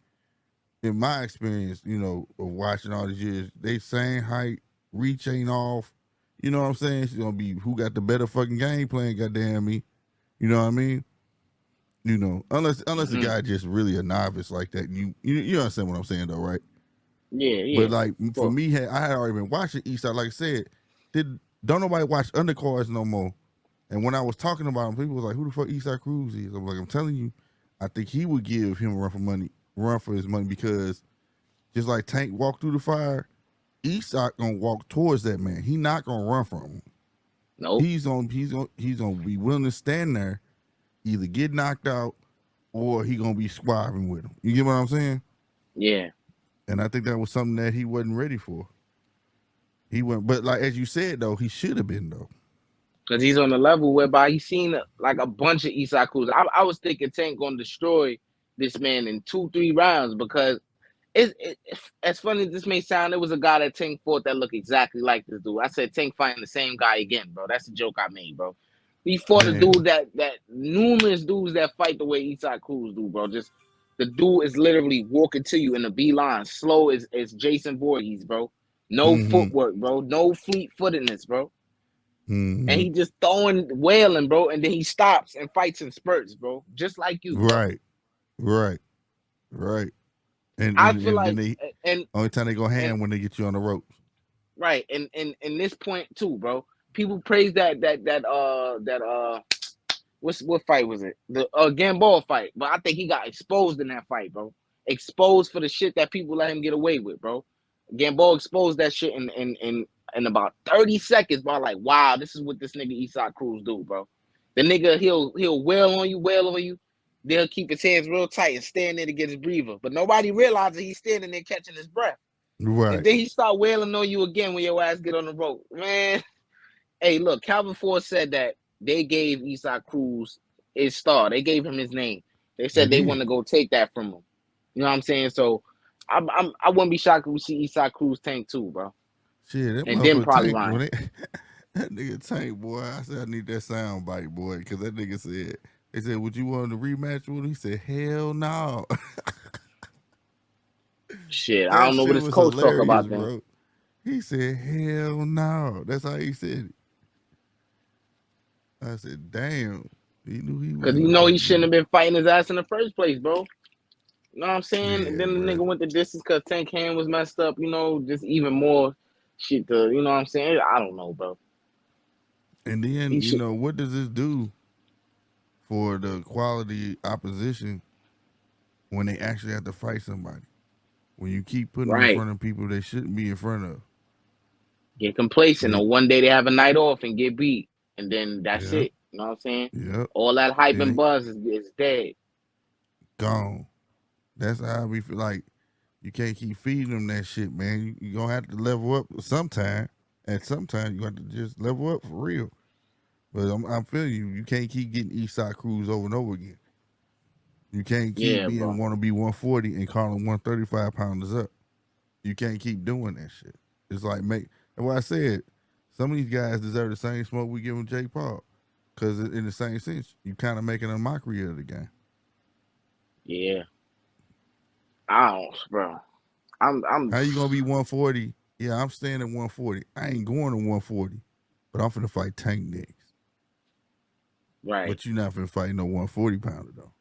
in my experience, of watching all these years, they same height, reach ain't off. You know what I'm saying? It's gonna be who got the better fucking game plan. Goddamn me. You know what I mean? Unless the Mm-hmm. guy just really a novice like that. You understand what I'm saying though, right? Yeah, But yeah. like Of for course. me, I had already been watching Eastside. Like I said, don't nobody watch undercards no more. And when I was talking about him, people was like, "Who the fuck Eastside Cruz is?" I'm like, "I'm telling you, I think he would give him a run for his money because just like Tank walked through the fire, Eastside gonna walk towards that man. He not gonna run from him. Nope. He's gonna be willing to stand there, either get knocked out or he gonna be squabbling with him. You get what I'm saying? Yeah. And I think that was something that he wasn't ready for. He went, but like as you said though, he should have been though. Because he's on the level whereby he's seen like a bunch of Isak Cruz. I was thinking Tank gonna destroy this man in 2-3 rounds because as funny as this may sound, it was a guy that Tank fought that looked exactly like this dude. I said Tank fighting the same guy again, bro. That's the joke I made, bro. He fought a Damn. dude that numerous dudes that fight the way Isak Cruz do, bro. Just the dude is literally walking to you in a beeline, slow as Jason Voorhees, bro. No Mm-hmm. footwork, bro. No fleet footedness, bro. And Mm-hmm. he just wailing, bro, and then he stops and fights in spurts, bro, just like you, bro. Right. Right. Right. And I and, feel and then like, they and only time they go and hand when they get you on the ropes. right, and this point too, bro. People praise that what fight was it? The Gamboa fight, but I think he got exposed in that fight, bro. Exposed for the shit that people let him get away with, bro. Gamboa exposed that shit in about 30 seconds, bro. Like, wow, this is what this nigga Isak Cruz do, bro. The nigga he'll wail on you. They'll keep his hands real tight and stand there to get his breather. But nobody realizes he's standing there catching his breath. And Right. then he start wailing on you again when your ass get on the rope. Man, hey, look, Calvin Ford said that they gave Isak Cruz his star. They gave him his name. They They said they want did. to go take that from him. You know what I'm saying? So I wouldn't be shocked if we see Eastside Cruz Tank too, bro. Shit, that And then motherfucker probably Tank, when Ryan. that nigga Tank, boy, I said I need that sound bite, boy, because that nigga said, they said, would you want to rematch with him? He said, hell no. Shit, I That don't know what shit his was coach talk hilarious, about then. bro. He said, hell no. That's how he said it. I said, damn. He knew he Cause wasn't you a know he fight shouldn't nigga. have been fighting his ass in the first place, bro. You know what I'm saying? And Yeah, then the bro. nigga went the distance because Tank hand was messed up. You know, just even more shit. To you know what I'm saying? I don't know, bro. And then, He should what does this do for the quality opposition when they actually have to fight somebody? When you keep putting them in right front of people they shouldn't be in front of. get complacent. They, Or one day they have a night off and get beat, and then that's yep, it. You know what I'm saying? yep. All that hype and Then buzz is dead. gone. That's how we feel like you can't keep feeding them that shit, man. You gonna have to level up sometime. And sometimes you have to just level up for real. But I'm feeling you. You can't keep getting Eastside Crews over and over again. You can't keep Yeah, being bro. want to be 140 and calling 135 pounders up. You can't keep doing that shit. It's like and what I said, some of these guys deserve the same smoke we give them Jake Paul. Cause in the same sense, you kind of making a mockery of the game. Yeah, I don't, bro. I'm How you gonna be 140? Yeah, I'm staying at 140. I ain't going to 140, but I'm finna fight Tank next. right. But you not finna fight no 140 pounder though.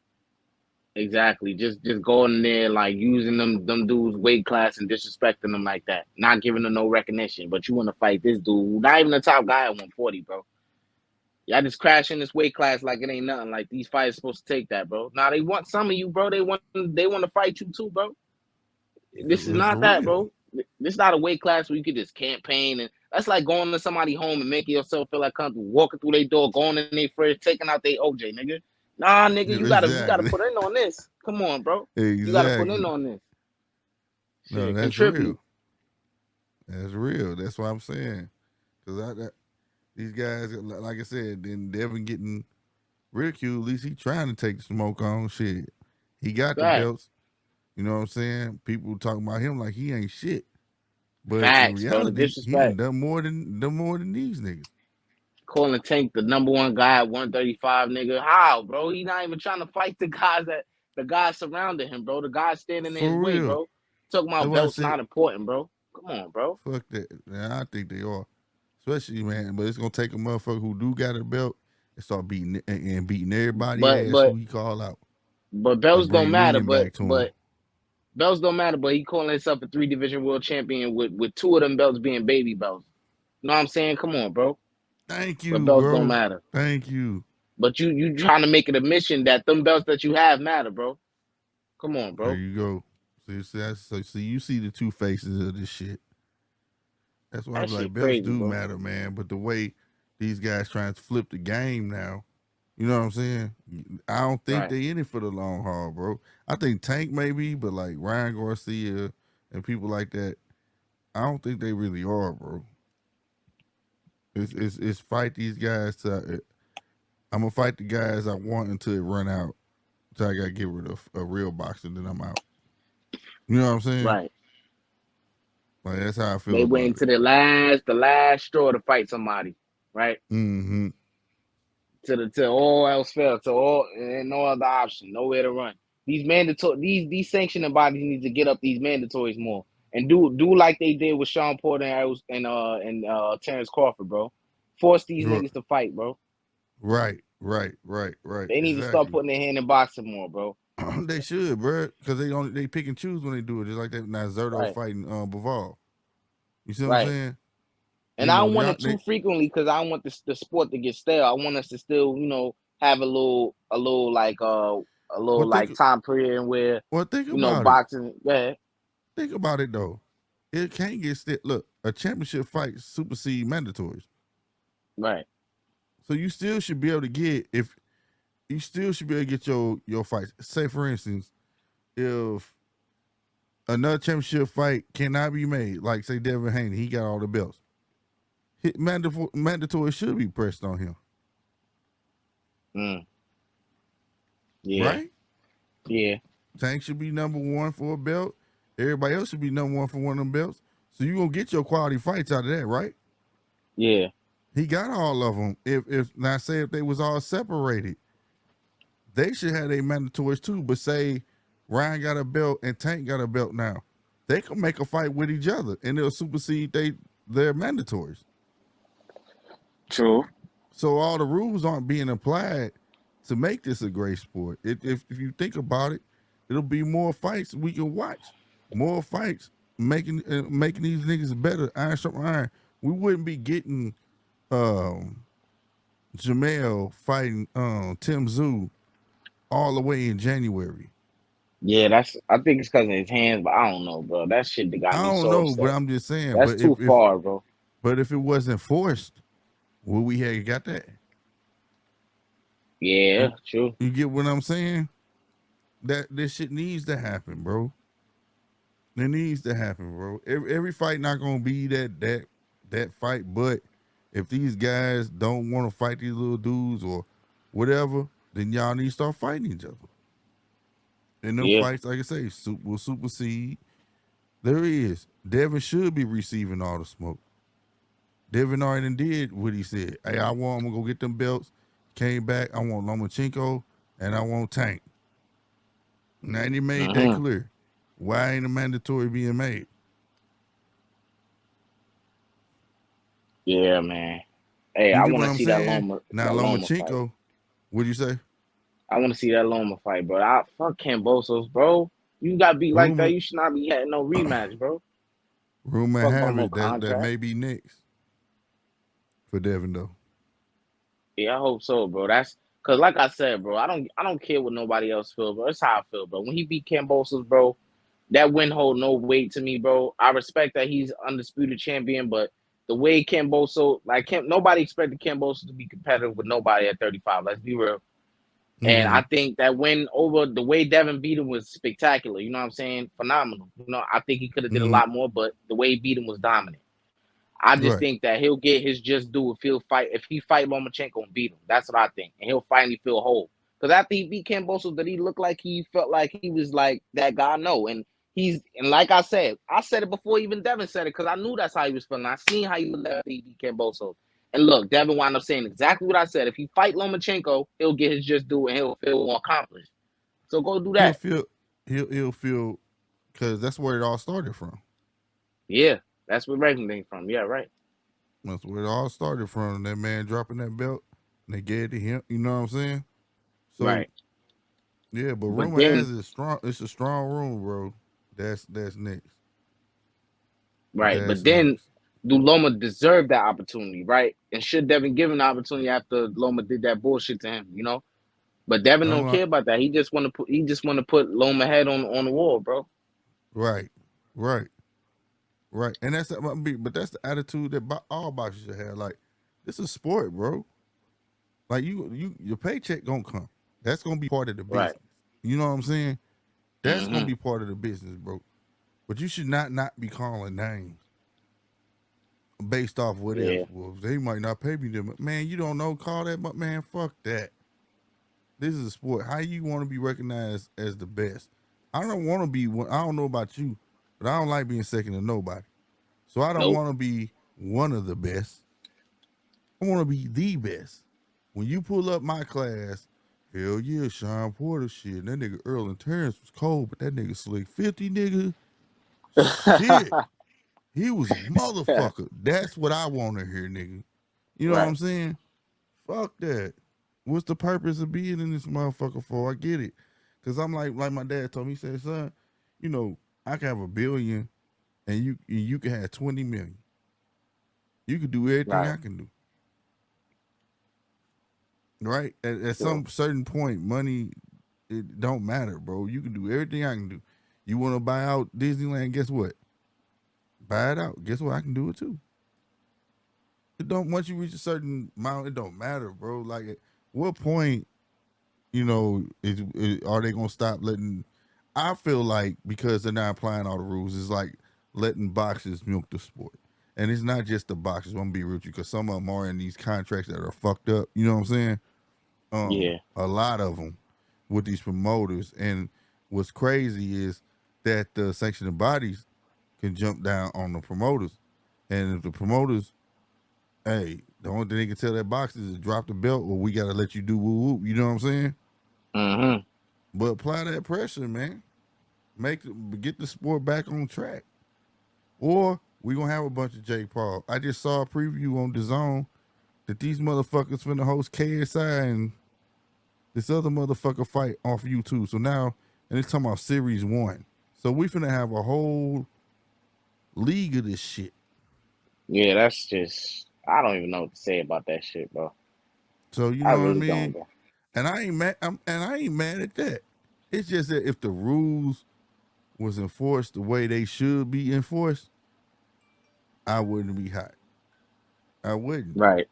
Exactly. Just going in there like using them dudes weight class and disrespecting them like that. Not giving them no recognition. But you want to fight this dude, not even the top guy at 140, bro. Y'all just crash in this weight class like it ain't nothing. Like these fighters supposed to take that, bro. Now they want some of you, bro. They want to fight you too, bro. This is For not that, real. bro. This is not a weight class where you could just campaign and that's like going to somebody home and making yourself feel like comfortable, walking through their door, going in their fridge, taking out their OJ, nigga. Nah, nigga, you gotta Exactly. put in on this. Come on, bro. You gotta put in Exactly. on this. No, Shit, that's contribute. real. That's real. That's what I'm saying. Cause these guys, like I said, then Devin getting ridiculed. At least he trying to take the smoke on shit. He got the Fact. belts. You know what I'm saying? People talking about him like he ain't shit. But in Facts, bro. The reality, he done disrespect. done more than these niggas. Calling Tank the number one guy at 135, nigga. How, bro? He not even trying to fight the guys surrounding him, bro. The guys standing in his For way, real. bro. Talking That's about why I belts said, not important, bro. Come on, bro. fuck that. Man, I think they are. Especially, man, but it's gonna take a motherfucker who do got a belt and start beating and beating everybody But ass who but he call out but and belts don't bring matter. meaning But back to him. but belts don't matter. But he calling himself a 3 division world champion with two of them belts being baby belts. You know what I'm saying? Come on, bro. Thank But you, belts don't bro. matter. Thank you. But you trying to make it a mission that them belts that you have matter, bro. Come on, There bro. you go. So you see the two faces of this shit. That's why I That be like, shit belts crazy, do bro. matter, man. But the way these guys trying to flip the game now, you know what I'm saying? I don't think Right. they in it for the long haul, bro. I think Tank maybe, but like Ryan Garcia and people like that, I don't think they really are, bro. It's fight these guys to. I'm gonna fight the guys I want until it run out. Until I gotta get rid of a real boxer, then I'm out. You know what I'm saying? Right. Like that's how I feel They went about it. into the last straw to fight somebody, right? Mm-hmm. To all else failed, to all and no other option, nowhere to run. These mandatory these sanctioning bodies need to get up these mandatories more and do like they did with Sean Porter and Terrence Crawford, bro. Force these niggas to fight, bro. Right. They need to start Exactly. putting their hand in boxing more, bro. They should, bro, because they pick and choose when they do it. Just like that now Zerto Right, fighting Bivol. You see what I'm right. saying? And You I know don't want they it they too frequently because I don't want the sport to get stale. I want us to still, have a well little think like time period where, well think about it. boxing. Yeah, Think about it though. It can't get look, a championship fight supersede mandatories. right. So you still should be able to get if you still should be able to get your fights. Say for instance, if another championship fight cannot be made, like say Devin Haney, he got all the belts. Mandatory should be pressed on him, Mm, yeah, right? yeah, Tank should be number one for a belt, Everybody else should be number one for one of them belts. So you gonna get your quality fights out of that, right? Yeah. He got all of them. If now say if they was all separated, they should have their mandatories too. But say Ryan got a belt and Tank got a belt now, they can make a fight with each other and it'll supersede their mandatories. True. So all the rules aren't being applied to make this a great sport. If you think about it, it'll be more fights we can watch, more fights making these niggas better. Iron sharp iron. We wouldn't be getting um, Jamel fighting Tim Zoo all the way in January. Yeah, I think it's because of his hands, but I don't know, bro. That shit that got I me don't so know, but upset. I'm just saying. That's But too far, bro. if it wasn't forced, would we have got that? Yeah, You, true. you get what I'm saying? That this shit needs to happen, bro. It needs to happen, bro. Every fight not gonna be that fight, but if these guys don't want to fight these little dudes or whatever, then y'all need to start fighting each other. And them Yeah. fights, like I say, will supersede. There is. Devin should be receiving all the smoke. Devin already did what he said. Hey, I'm gonna go get them belts. Came back. I want Lomachenko and I want Tank. Now he made that Mm-hmm. clear. Why ain't a mandatory being made? Yeah, man. Hey, You I get want what to I'm see that saying? Now Loma fight. Lomachenko, what'd you say? I want to see that Loma fight, bro. I fuck Cambosos, bro. You got beat like that. Rumor You should not be having no rematch, bro. rumor Fuck about have no it that contract. may be next for Devin though. Yeah, I hope so, bro. That's because, like I said, bro, I don't care what nobody else feel, bro. It's how I feel, bro. When he beat Cambosos, bro, that win hold no weight to me, bro. I respect that he's undisputed champion, but the way Camboso, nobody expected Camboso to be competitive with nobody at 35. Let's be real. And Mm-hmm. I think that win over the way Devin beat him was spectacular. You know what I'm saying? Phenomenal. You know, I think he could have did a Mm-hmm. lot more, but the way he beat him was dominant. I just Right. think that he'll get his just due if he fight Lomachenko and beat him. That's what I think, and he'll finally feel whole. Because after he beat Camboso, did he look like he felt like he was like that guy? No, and like I said it before even Devin said it because I knew that's how he was feeling. I seen how he looked after he beat Camboso, and look, Devin wound up saying exactly what I said. If he fight Lomachenko, he'll get his just due and he'll feel more accomplished. So go do He'll that. feel he'll feel because that's where it all started from. Yeah, that's where Raven came from. Yeah, right, That's where it all started from. That man dropping that belt and they gave it to him. You know what I'm saying? So right. yeah, but But rumor then has it strong. It's a strong room, bro. That's next. right. That's But then next. do Loma deserve that opportunity, right? And should Devin give him the opportunity after Loma did that bullshit to him, you know? But Devin I'm don't like, care about that. He just want to put Loma head on the wall, bro. right, right. Right, and but that's the attitude that all boxers should have. Like, this is sport, bro. Like your paycheck gonna come. That's gonna be part of the Right. business. You know what I'm saying? That's gonna Mm-hmm. be part of the business, bro. But you should not be calling names based off what if. Yeah. Well, they might not pay me them. Man, you don't know. Call that, but man, fuck that. This is a sport. How you want to be recognized as the best? I don't want to be. I don't know about you, but I don't like being second to nobody. So I don't Nope. want to be one of the best. I want to be the best. When you pull up my class, hell yeah, Sean Porter shit. That nigga Earl and Terrence was cold, but that nigga Slick 50 nigga, shit. He was a motherfucker. That's what I want to hear, nigga. You know what Right. I'm saying? Fuck that. What's the purpose of being in this motherfucker for? I get it. Cause I'm like my dad told me, he said, son, you know, I can have 1 billion and you can have 20 million. You can do everything Right. I can do. Right? At Sure. some certain point, money it don't matter, bro. You can do everything I can do. You want to buy out Disneyland? Guess what? Buy it out. Guess what? I can do it too. It don't once you reach a certain amount, it don't matter, bro. Like at what point, are they gonna stop letting? I feel like because they're not applying all the rules, it's like letting boxers milk the sport. And it's not just the boxers. I'm gonna be real with you, because some of them are in these contracts that are fucked up. You know what I'm saying? Yeah. A lot of them with these promoters. And what's crazy is that the sanctioning bodies can jump down on the promoters. And if the promoters, hey, the only thing they can tell that boxers is drop the belt or we gotta let you do woo woo. You know what I'm saying? Mm-hmm. But apply that pressure, man. Get the sport back on track. Or we gonna have a bunch of Jake Paul. I just saw a preview on the zone that these motherfuckers finna host KSI and this other motherfucker fight off YouTube. So now, and it's talking about Series 1. So we finna have a whole league of this shit. Yeah, that's just I don't even know what to say about that shit, bro. So you I know what I really don't, mean? bro. And I ain't mad. And I ain't mad at that. It's just that if the rules was enforced the way they should be enforced, I wouldn't be hot. I wouldn't. Right.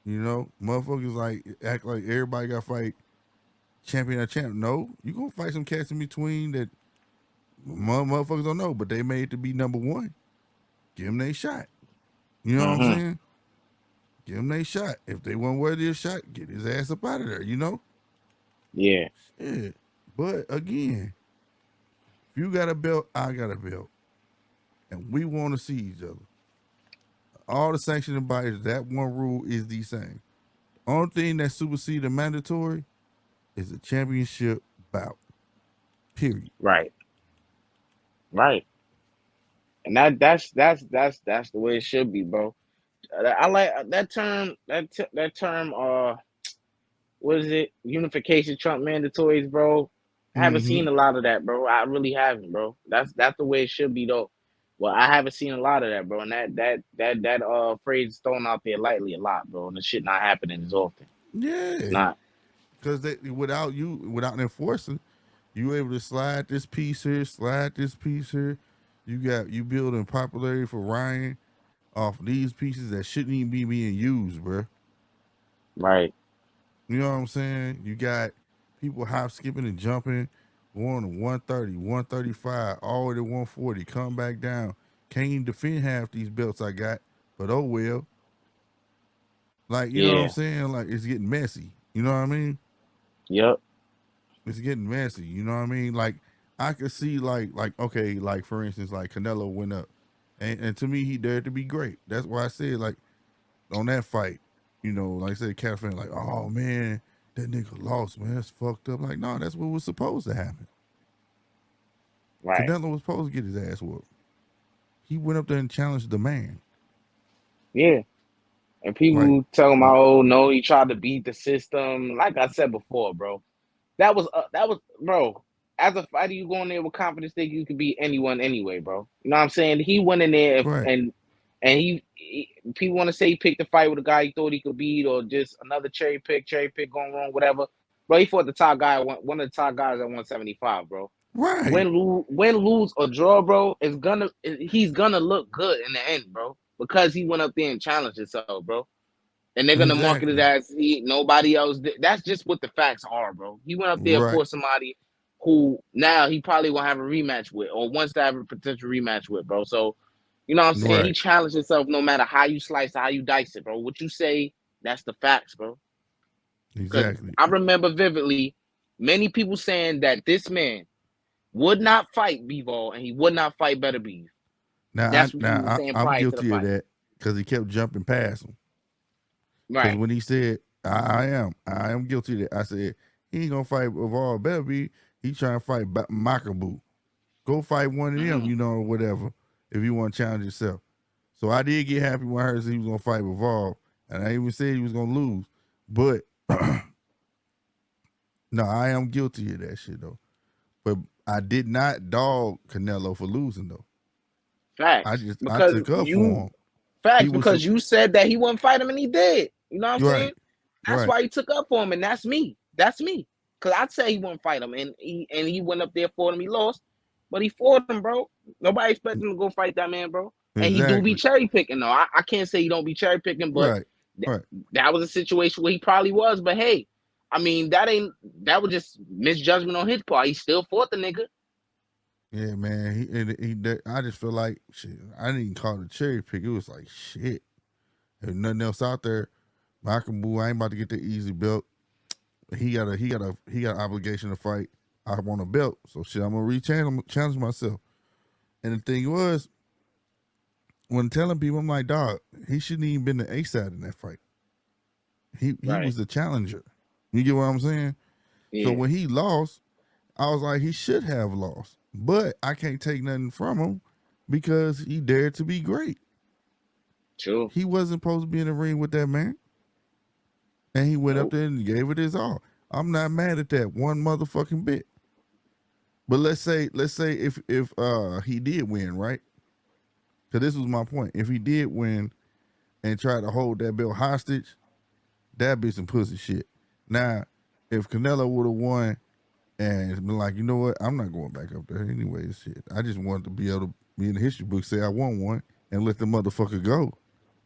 You know, motherfuckers like act like everybody got to fight champion or champ. No, you gonna fight some cats in between that motherfuckers don't know, but they made to be number one. Give them their shot. You know what I'm Mm-hmm. saying? Give them their shot. If they weren't worthy of a shot, get his ass up out of there. You know? Yeah. Yeah. But again, if you got a belt, I got a belt, and we want to see each other. All the sanctioning bodies, that one rule is the same. Only thing that supersedes the mandatory is a championship bout. Period. Right. Right. And that's the way it should be, bro. I like that term. That term. What is it? Unification Trump mandatories, bro. I haven't Mm-hmm. seen a lot of that, bro. I really haven't, bro. That's the way it should be, though. Well, I haven't seen a lot of that, bro. And that phrase is thrown out there lightly a lot, bro. And the shit not happening as often. It's Yeah. not. Because without enforcing, you able to slide this piece here, slide this piece here. You building popularity for Ryan off these pieces that shouldn't even be being used, bro. Right. You know what I'm saying? You got people hop skipping and jumping, going to 130, 135, all the way to 140, come back down. Can't even defend half these belts I got, but oh well. Like, you know what I'm Yeah. saying? Like, it's getting messy. You know what I mean? Yep. It's getting messy. You know what I mean? Like, I could see, okay, like, for instance, like, Canelo went up. And to me, he dared to be great. That's why I said, like, on that fight, you know, like I said, cat fan, like, oh man, that nigga lost, man. That's fucked up. Like, no, that's what was supposed to happen. Right. Canelo was supposed to get his ass whooped. He went up there and challenged the man. Yeah. And Like, people talking about, oh no, he tried to beat the system. Like I said before, bro. That was bro. As a fighter, you go in there with confidence that you can beat anyone anyway, bro. You know what I'm saying? He went in there right, and people want to say he picked a fight with a guy he thought he could beat or just another cherry pick going wrong, whatever. Bro, he fought the top guy, one of the top guys at 175, bro. right, Win, lose or draw, bro, he's gonna look good in the end, bro, because he went up there and challenged himself, bro. And they're gonna market it exactly, as nobody else did. That's just what the facts are, bro. He went up there right, for somebody who now he probably won't have a rematch with, or wants to have a potential rematch with, bro. So, you know what I'm saying? He right, challenged himself no matter how you slice it, how you dice it, bro. What you say, that's the facts, bro. Because exactly. I remember vividly many people saying that this man would not fight Bivol and he would not fight Better Beef. Now, That's what people were saying I'm prior to the guilty of fight. that because he kept jumping past him. Because Right. when he said, I am guilty of that. I said he ain't gonna fight with all better be. He trying to fight Makabu. Go fight one of them, Mm-hmm. you know, or whatever. If you want to challenge yourself. So I did get happy when I heard he was gonna fight with Vol, and I even said he was gonna lose. But no, I am guilty of that shit though. But I did not dog Canelo for losing though. Facts. I Because took up for you him. He Facts, was because you said that he wouldn't fight him and he did. You know what I'm saying? right, That's right, why he took up for him, and that's me. That's me. Cause I'd say he wouldn't fight him, and he went up there for him. He lost, but he fought him, bro. Nobody expected him to go fight that man, bro. And he do be exactly, cherry picking though. I can't say he don't be cherry picking, but right, th- right. that was a situation where he probably was. But hey, I mean that was just misjudgment on his part. He still fought the nigga. Yeah, man. I just feel like shit. I didn't even call it a cherry pick. It was like shit. There's nothing else out there. Makabu, I ain't about to get the easy belt. He got an obligation to fight. I want a belt. So shit, I'm gonna challenge myself. And the thing was, when telling people, I'm like, dog, he shouldn't even been the A side in that fight. He Right. was the challenger. You get what I'm saying? So Yeah. when he lost, I was like, he should have lost. But I can't take nothing from him because he dared to be great. True. He wasn't supposed to be in the ring with that man. And he went up Nope. there and gave it his all. I'm not mad at that one motherfucking bit. But let's say if he did win, right? Because this was my point. If he did win and tried to hold that belt hostage, that'd be some pussy shit. Now, if Canelo would have won and been like, you know what, I'm not going back up there anyway, shit. I just wanted to be able to be in the history book, say I won one, and let the motherfucker go.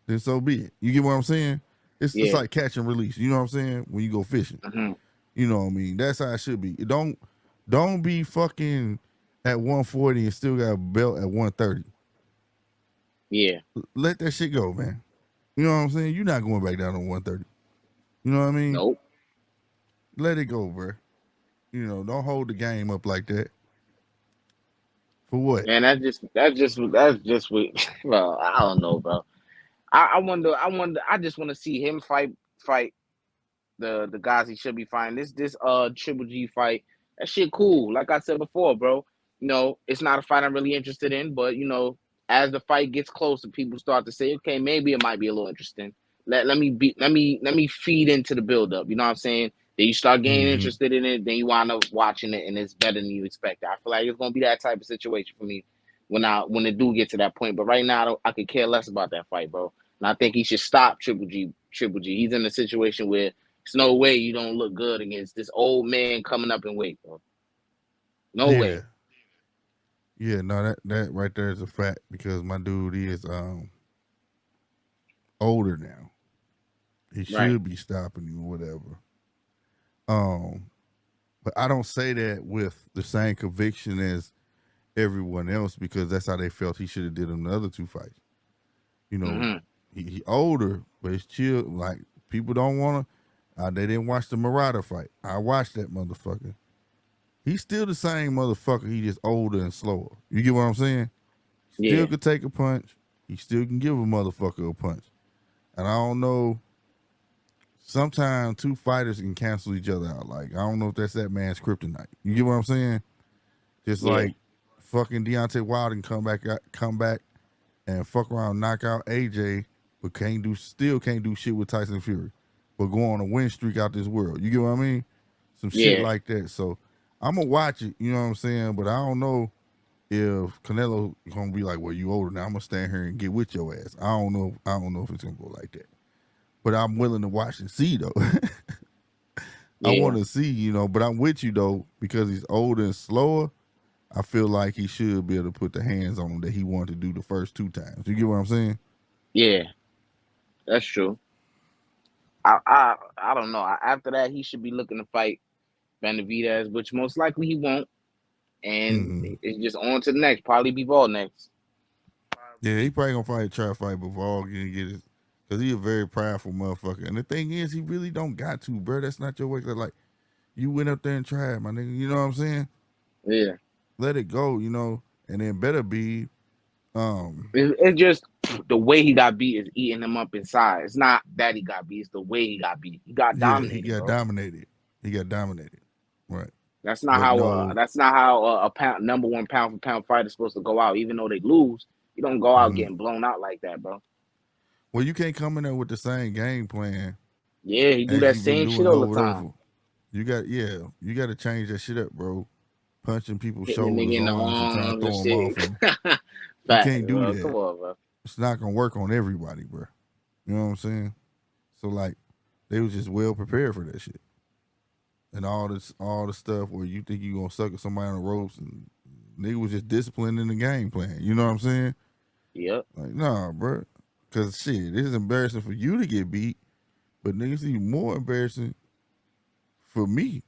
Then so be it. You get what I'm saying? It's Yeah. like catch and release. You know what I'm saying? When you go fishing. Mm-hmm. You know what I mean? That's how it should be. Don't be fucking at 140 and still got a belt at 130. Yeah. Let that shit go, man. You know what I'm saying? You're not going back down to 130. You know what I mean? Nope. Let it go, bro. You know, don't hold the game up like that. For what? Man, that's just what. Well, I don't know, bro. I wonder. I just want to see him fight the guys he should be fighting. This Triple G fight, that shit cool. Like I said before, bro. It's not a fight I'm really interested in, but as the fight gets closer, people start to say, okay, maybe it might be a little interesting. Let me feed into the build up. You know what I'm saying? Then you start getting Mm-hmm. interested in it, then you wind up watching it, and it's better than you expected. I feel like it's gonna be that type of situation for me when it do get to that point. But right now, I could care less about that fight, bro. And I think he should stop Triple G. Triple G. He's in a situation where there's no way you don't look good against this old man coming up in weight, bro. No Yeah. way. Yeah, no, that right there is a fact because my dude is older now. He Right. should be stopping you or whatever. Um, but I don't say that with the same conviction as everyone else because that's how they felt he should have did in the other two fights. You know, Mm-hmm. he older, but it's chill. Like people don't want to. They didn't watch the Marauder fight. I watched that motherfucker. He's still the same motherfucker. He just older and slower. You get what I'm saying? Still Yeah. could take a punch. He still can give a motherfucker a punch. And I don't know. Sometimes two fighters can cancel each other out. Like I don't know if that's that man's kryptonite. You get what I'm saying? Just Yeah. like fucking Deontay Wilder can come back and fuck around, knock out AJ, but still can't do shit with Tyson Fury, but go on a win streak out this world. You get what I mean? Some shit Yeah. like that. So I'm gonna watch it. You know what I'm saying? But I don't know if Canelo gonna be like, "Well, you older now. I'm gonna stand here and get with your ass." I don't know. I don't know if it's gonna go like that. But I'm willing to watch and see though. I Yeah. want to see, but I'm with you though because he's older and slower. I feel like he should be able to put the hands on him that he wanted to do the first two times. You get what I'm saying? Yeah. That's true. I don't know. After that, he should be looking to fight Benavidez, which most likely he won't. And Mm-hmm. it's just on to the next. Probably be ball next. Yeah, he probably gonna try to fight before getting get his, because he a very prideful motherfucker. And the thing is, he really don't got to, bro. That's not your way. Like you went up there and tried, my nigga. You know what I'm saying? Yeah. Let it go, and then better be, um, It's just the way he got beat is eating him up inside. It's not that he got beat; it's the way he got beat. He got yeah, he dominated, got bro. dominated. He got dominated, right? That's not But how. no, That's not how a pound number one pound for pound fighter is supposed to go out. Even though they lose, you don't go out mhm. getting blown out like that, bro. Well, you can't come in there with the same game plan Yeah, he do as that you've been same shit doing all the over and time. over. You got to change that shit up, bro. Punching people's Hitting the nigga shoulders, in the arms, and trying to arms and throw them off, shit. and you Facts, can't do bro. that. Come on, bro. It's not gonna work on everybody, bro. You know what I'm saying? So like, they was just well prepared for that shit, and all the stuff where you think you gonna suck at somebody on the ropes, and nigga was just disciplined in the game plan. You know what I'm saying? Yep. Like, nah, bro. Cause shit, this is embarrassing for you to get beat, but niggas even more embarrassing for me.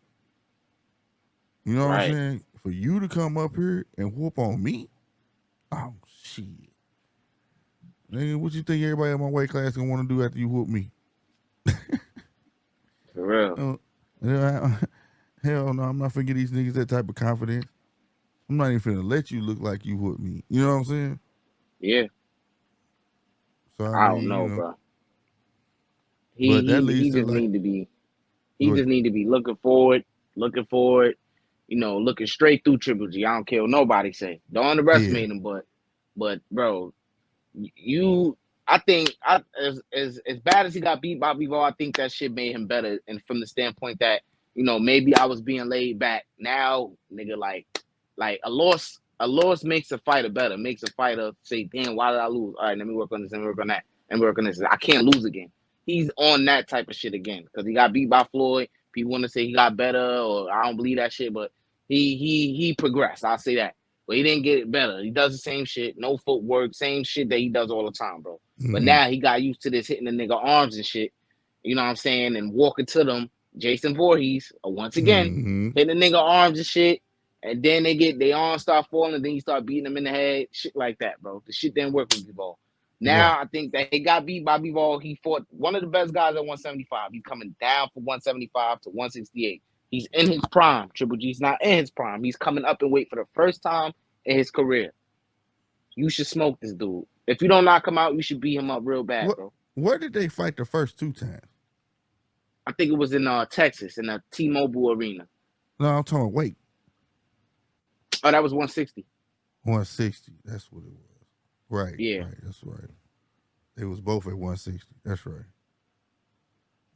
You know what I'm Right. saying? For you to come up here and whoop on me? Oh shit. Nigga, what you think everybody in my weight class gonna want to do after you whoop me? For real. Uh, you know, Hell no, I'm not finna give these niggas that type of confidence. I'm not even finna let you look like you with me. You know what I'm saying? Yeah, So I I mean, don't know, you know, bro. but that He leads to just like, need to be. He go just ahead. need to be looking forward. You know, looking straight through Triple G. I don't care what nobody say. Don't Yeah. underestimate him, but bro, you I think as bad as he got beat by Bivol, I think that shit made him better. And from the standpoint that, maybe I was being laid back. Now, nigga, like a loss makes a fighter better, makes a fighter say, damn, why did I lose? All right, let me work on this and work on that and work on this. I can't lose again. He's on that type of shit again. Because he got beat by Floyd. People want to say he got better, or I don't believe that shit, but he progressed. I'll say that. But he didn't get it better. He does the same shit, no footwork, same shit that he does all the time, bro. But Mm-hmm. now he got used to this hitting the nigga arms and shit. You know what I'm saying? And walking to them. Jason Voorhees, once again, Mm-hmm. hitting the nigga arms and shit. And then they arms start falling, and then you start beating them in the head, shit like that, bro. The shit didn't work with B-Ball. Right. Now I think that he got beat by B-Ball. He fought one of the best guys at 175. He's coming down from 175 to 168. He's in his prime. Triple G's not in his prime. He's coming up and weight for the first time in his career. You should smoke this dude. If you don't knock him out, you should beat him up real bad, What? bro. Where did they fight the first two times? I think it was in Texas in the T-Mobile Arena. No, I'm talking weight. Oh, that was 160. 160. That's what it was. Right. Yeah. Right. That's right. They was both at 160. That's right.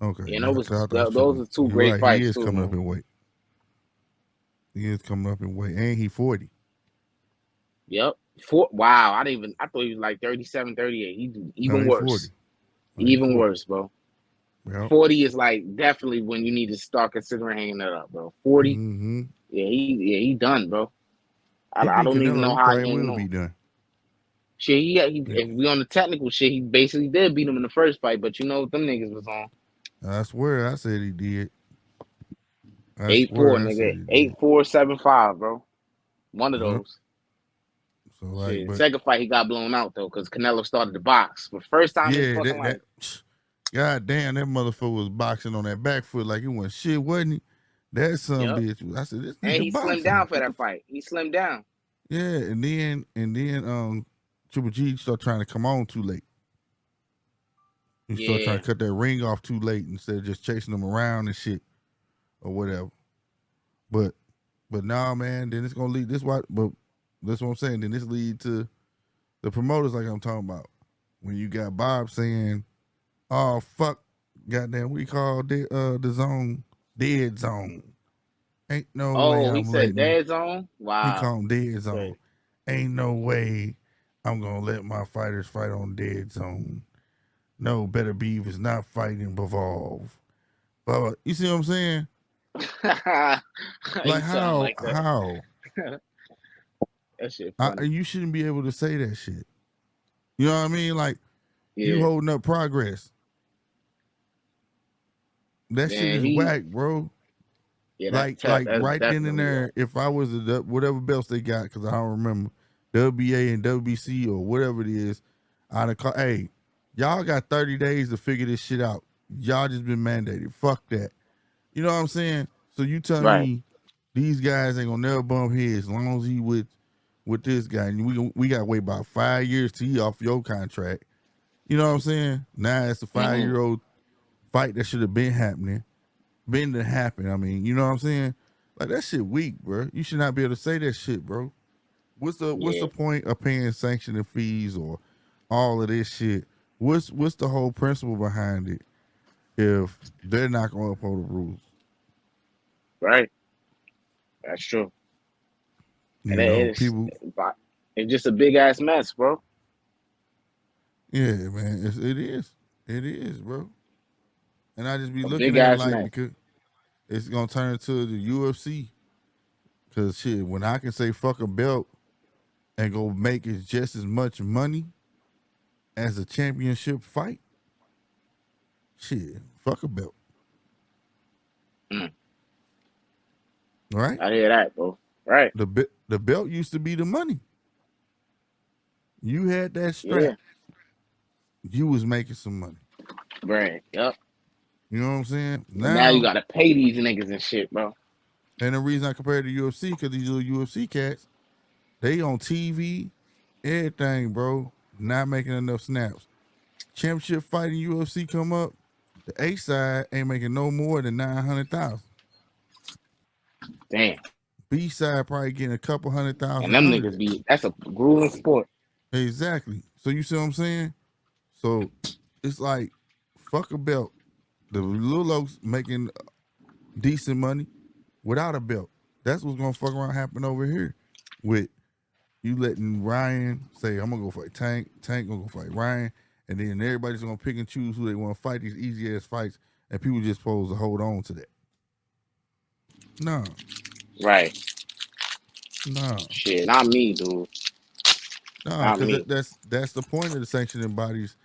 Okay. You know, Yeah. was So I thought those are two you're great right. He fights is too, coming up man. in weight. He is coming up in weight, and he 40. Yep. I thought he was like 37, 38. He No, even he 40. worse. No, he Even 40. worse, bro. Yep. 40 is like definitely when you need to start considering hanging it up, bro. 40, Mm-hmm. he done, bro. He I beat don't even Canelo. know He how he probably hanging will on. be done. Shit, if we on the technical shit, he basically did beat him in the first fight, but you know what them niggas was on. I swear I said he did. I 8-4, swear I said nigga. he did. 8-4, 7-5, bro. One of Yep. those. So like, Shit. but Second fight, he got blown out though, because Canelo started the box. But first time in his yeah, fucking that life. God damn, that motherfucker was boxing on that back foot like it was shit, wasn't he? That son Yep. bitch. I said, this And nigga he slimmed boxing. down for What the that fight. He slimmed down. Yeah, and then Triple G started trying to come on too late. He started trying Yeah. to cut that ring off too late instead of just chasing them around and shit or whatever. But nah, man, then it's gonna lead this what but that's what I'm saying. Then this lead to the promoters like I'm talking about. When you got Bob saying, "Oh fuck, goddamn, we call the zone dead zone. Ain't no way Oh, he I'm said letting." dead zone? He Wow. called him dead That's zone. crazy. Ain't no way I'm gonna let my fighters fight on dead zone. No, better be if it's not fighting Evolve. You see what I'm saying? He Like sound how like that. how That shit funny. you shouldn't be able to say that shit. You know what I mean? Like you Yeah. holding up progress. That shit Man, is whack, bro. that's tough. Like That's right then and definitely there, right. if I was whatever belts they got, because I don't remember WBA and WBC or whatever it is, I'd have called. Hey, y'all got 30 days to figure this shit out. Y'all just been mandated. Fuck that. You know what I'm saying? So you tell Right. me these guys ain't gonna never bump heads as long as he with this guy. And we got to wait about 5 years to he off your contract. You know what I'm saying? Now it's a 5 year Mm-hmm. old fight that should have been happening been to happen. I mean, you know what I'm saying? Like that shit weak, bro. You should not be able to say that shit, bro. What's Yeah. the point of paying sanctioning fees or all of this shit? What's the whole principle behind it if they're not gonna uphold the rules? Right. That's true. And You know, people. it's just a big ass mess, bro. Yeah, man, it is, it is, bro. And I just be A looking big at it ass like mess. because it's gonna turn into the UFC. Cause shit, when I can say fuck a belt and go make it just as much money as a championship fight, shit, fuck a belt, Mm. right? I hear that, bro. Right. The belt used to be the money. You had that strap, Yeah. you was making some money. Right. Yep. You know what I'm saying? But now you Now, gotta pay these niggas and shit, bro. And the reason I compare it to UFC because these little UFC cats, they on TV, everything, bro, not making enough snaps. Championship fighting UFC come up, the A side ain't making no more than 900,000. Damn. B side probably getting a couple hundred And thousand them under niggas that. that's a grueling sport. Exactly. So you see what I'm saying? So it's like fuck a belt. The little oaks making decent money without a belt. That's what's gonna fuck around happen over here with you letting Ryan say, I'm gonna go fight Tank, Tank gonna go fight Ryan, and then everybody's gonna pick and choose who they want to fight these easy ass fights, and people just supposed to hold on to that. No, Right. no, Shit, not me, dude. no, Not because me. that's the point of the sanctioning bodies.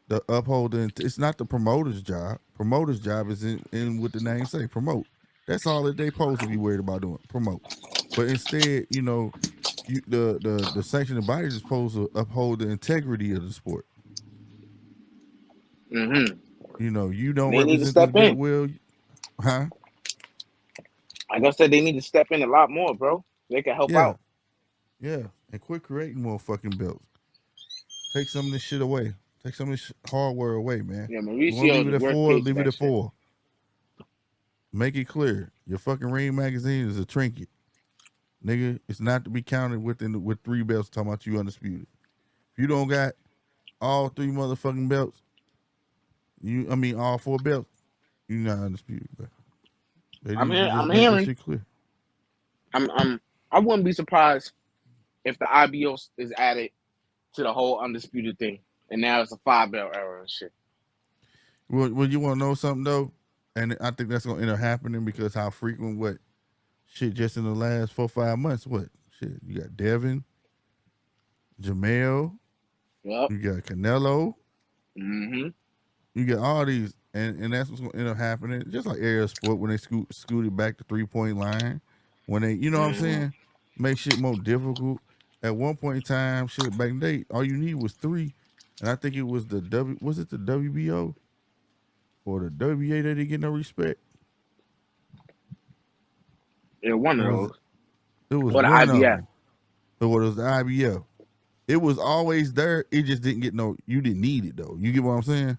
The upholding, it's not the promoter's job. Promoter's job is in what the name say, promote. That's all that they supposed to be worried about doing, promote. But instead, the sanctioning bodies is supposed to uphold the integrity of the sport. Mm-hmm. You don't They need to represent this step belt in. well, huh? Like I said, they need to step in a lot more, bro. They can help Yeah, out. yeah, and quit creating more fucking belts. Take some of this shit away. Take some of this hardware away, man. Yeah, You want to leave Mauricio's it the at worst four? case of Leave it that at shit. four. Make it clear. Your fucking Ring magazine is a trinket, nigga. It's not to be counted with three belts. Talking about you undisputed. If you don't got all three motherfucking belts, all four belts, you not undisputed, bro. They I'm need to here. just I'm make that hearing. shit clear. I wouldn't be surprised if the IBO is added to the whole undisputed thing, and now it's a 5 belt era and shit. Well, you want to know something though, and I think that's gonna end up happening because how frequent what shit just in the last 4 5 months. What shit? You got Devin, Jamel, Yep. you got Canelo, Mm-hmm. you got all these, and that's what's gonna end up happening. Just like aerial sport when they scooted back to 3 point line, when they, you know what I'm Mm-hmm. saying, make shit more difficult. At one point in time, shit back in the day, all you need was three, and I think it was was it the WBO or the WBA that didn't get no respect, Yeah, one of or was those. it? It was Or the one of IBF. them. Or it was the IBL. It was always there. It just didn't get no. You didn't need it though. You get what I'm saying?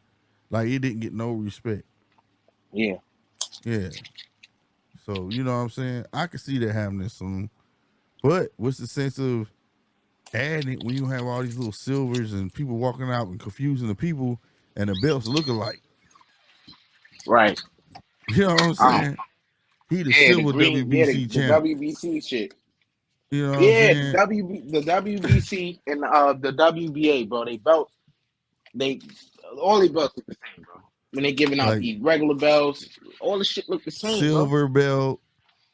Like it didn't get no respect. Yeah. Yeah. So you know what I'm saying? I could see that happening soon. But what's the sense of adding it when you have all these little silvers and people walking out and confusing the people and the belts look alike? Right. You know what I'm Um. saying? He the Yeah, the silver green. Yeah, WBC the champ. WBC shit. You know what I'm Yeah, saying? the WBC and the WBA, bro. They belts. They all the belts look the same, bro. When they giving out Like the regular belts, all the shit look the same, bro. silver belt,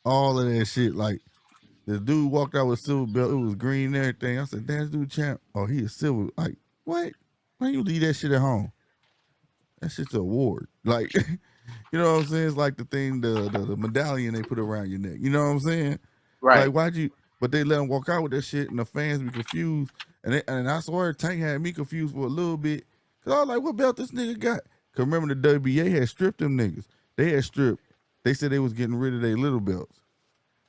all of that shit. Like the dude walked out with silver belt. It was green and everything. I said, "Damn, this dude champ. Oh, he is silver." Like, what? Why you leave that shit at home? That shit's an award. Like, you know what I'm saying? It's like the thing, the medallion they put around your neck. You know what I'm saying? Right. Like, why'd you? But they let him walk out with that shit, and the fans be confused. And I swear, Tank had me confused for a little bit. Cause I was like, what belt this nigga got? Cause remember the WBA had stripped them niggas. They had stripped. They said they was getting rid of their little belts.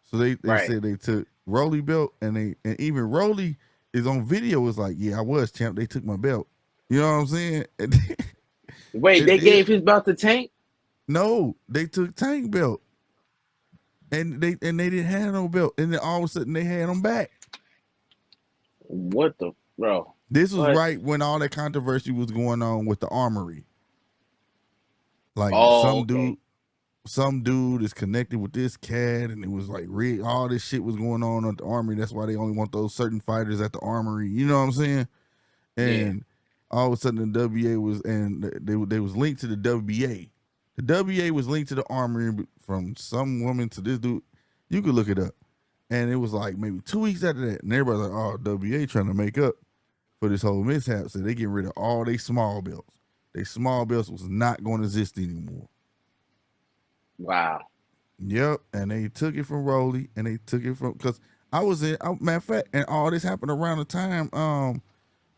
So they Right. said they took Rolly belt and even Rolly is on video was like, yeah, I was champ. They took my belt. You know what I'm saying? Wait, And they then gave his belt to Tank? no, they took Tank belt. And they didn't have no belt. And then all of a sudden they had them back. What the bro? This was What? right when all that controversy was going on with the armory. Like Oh, okay. some dude is connected with this cat, and it was like all this shit was going on at the armory. That's why they only want those certain fighters at the armory. You know what I'm saying? Yeah. And all of a sudden the WBA was, and they was linked to the WBA. The WBA was linked to the armory from some woman to this dude. You could look it up, and it was like maybe 2 weeks after that, and everybody's like, "Oh, WBA trying to make up for this whole mishap." So they getting rid of all they small belts. They small belts was not going to exist anymore. Wow. Yep, and they took it from Rolly, and they took it from because I was matter of fact, and all this happened around the time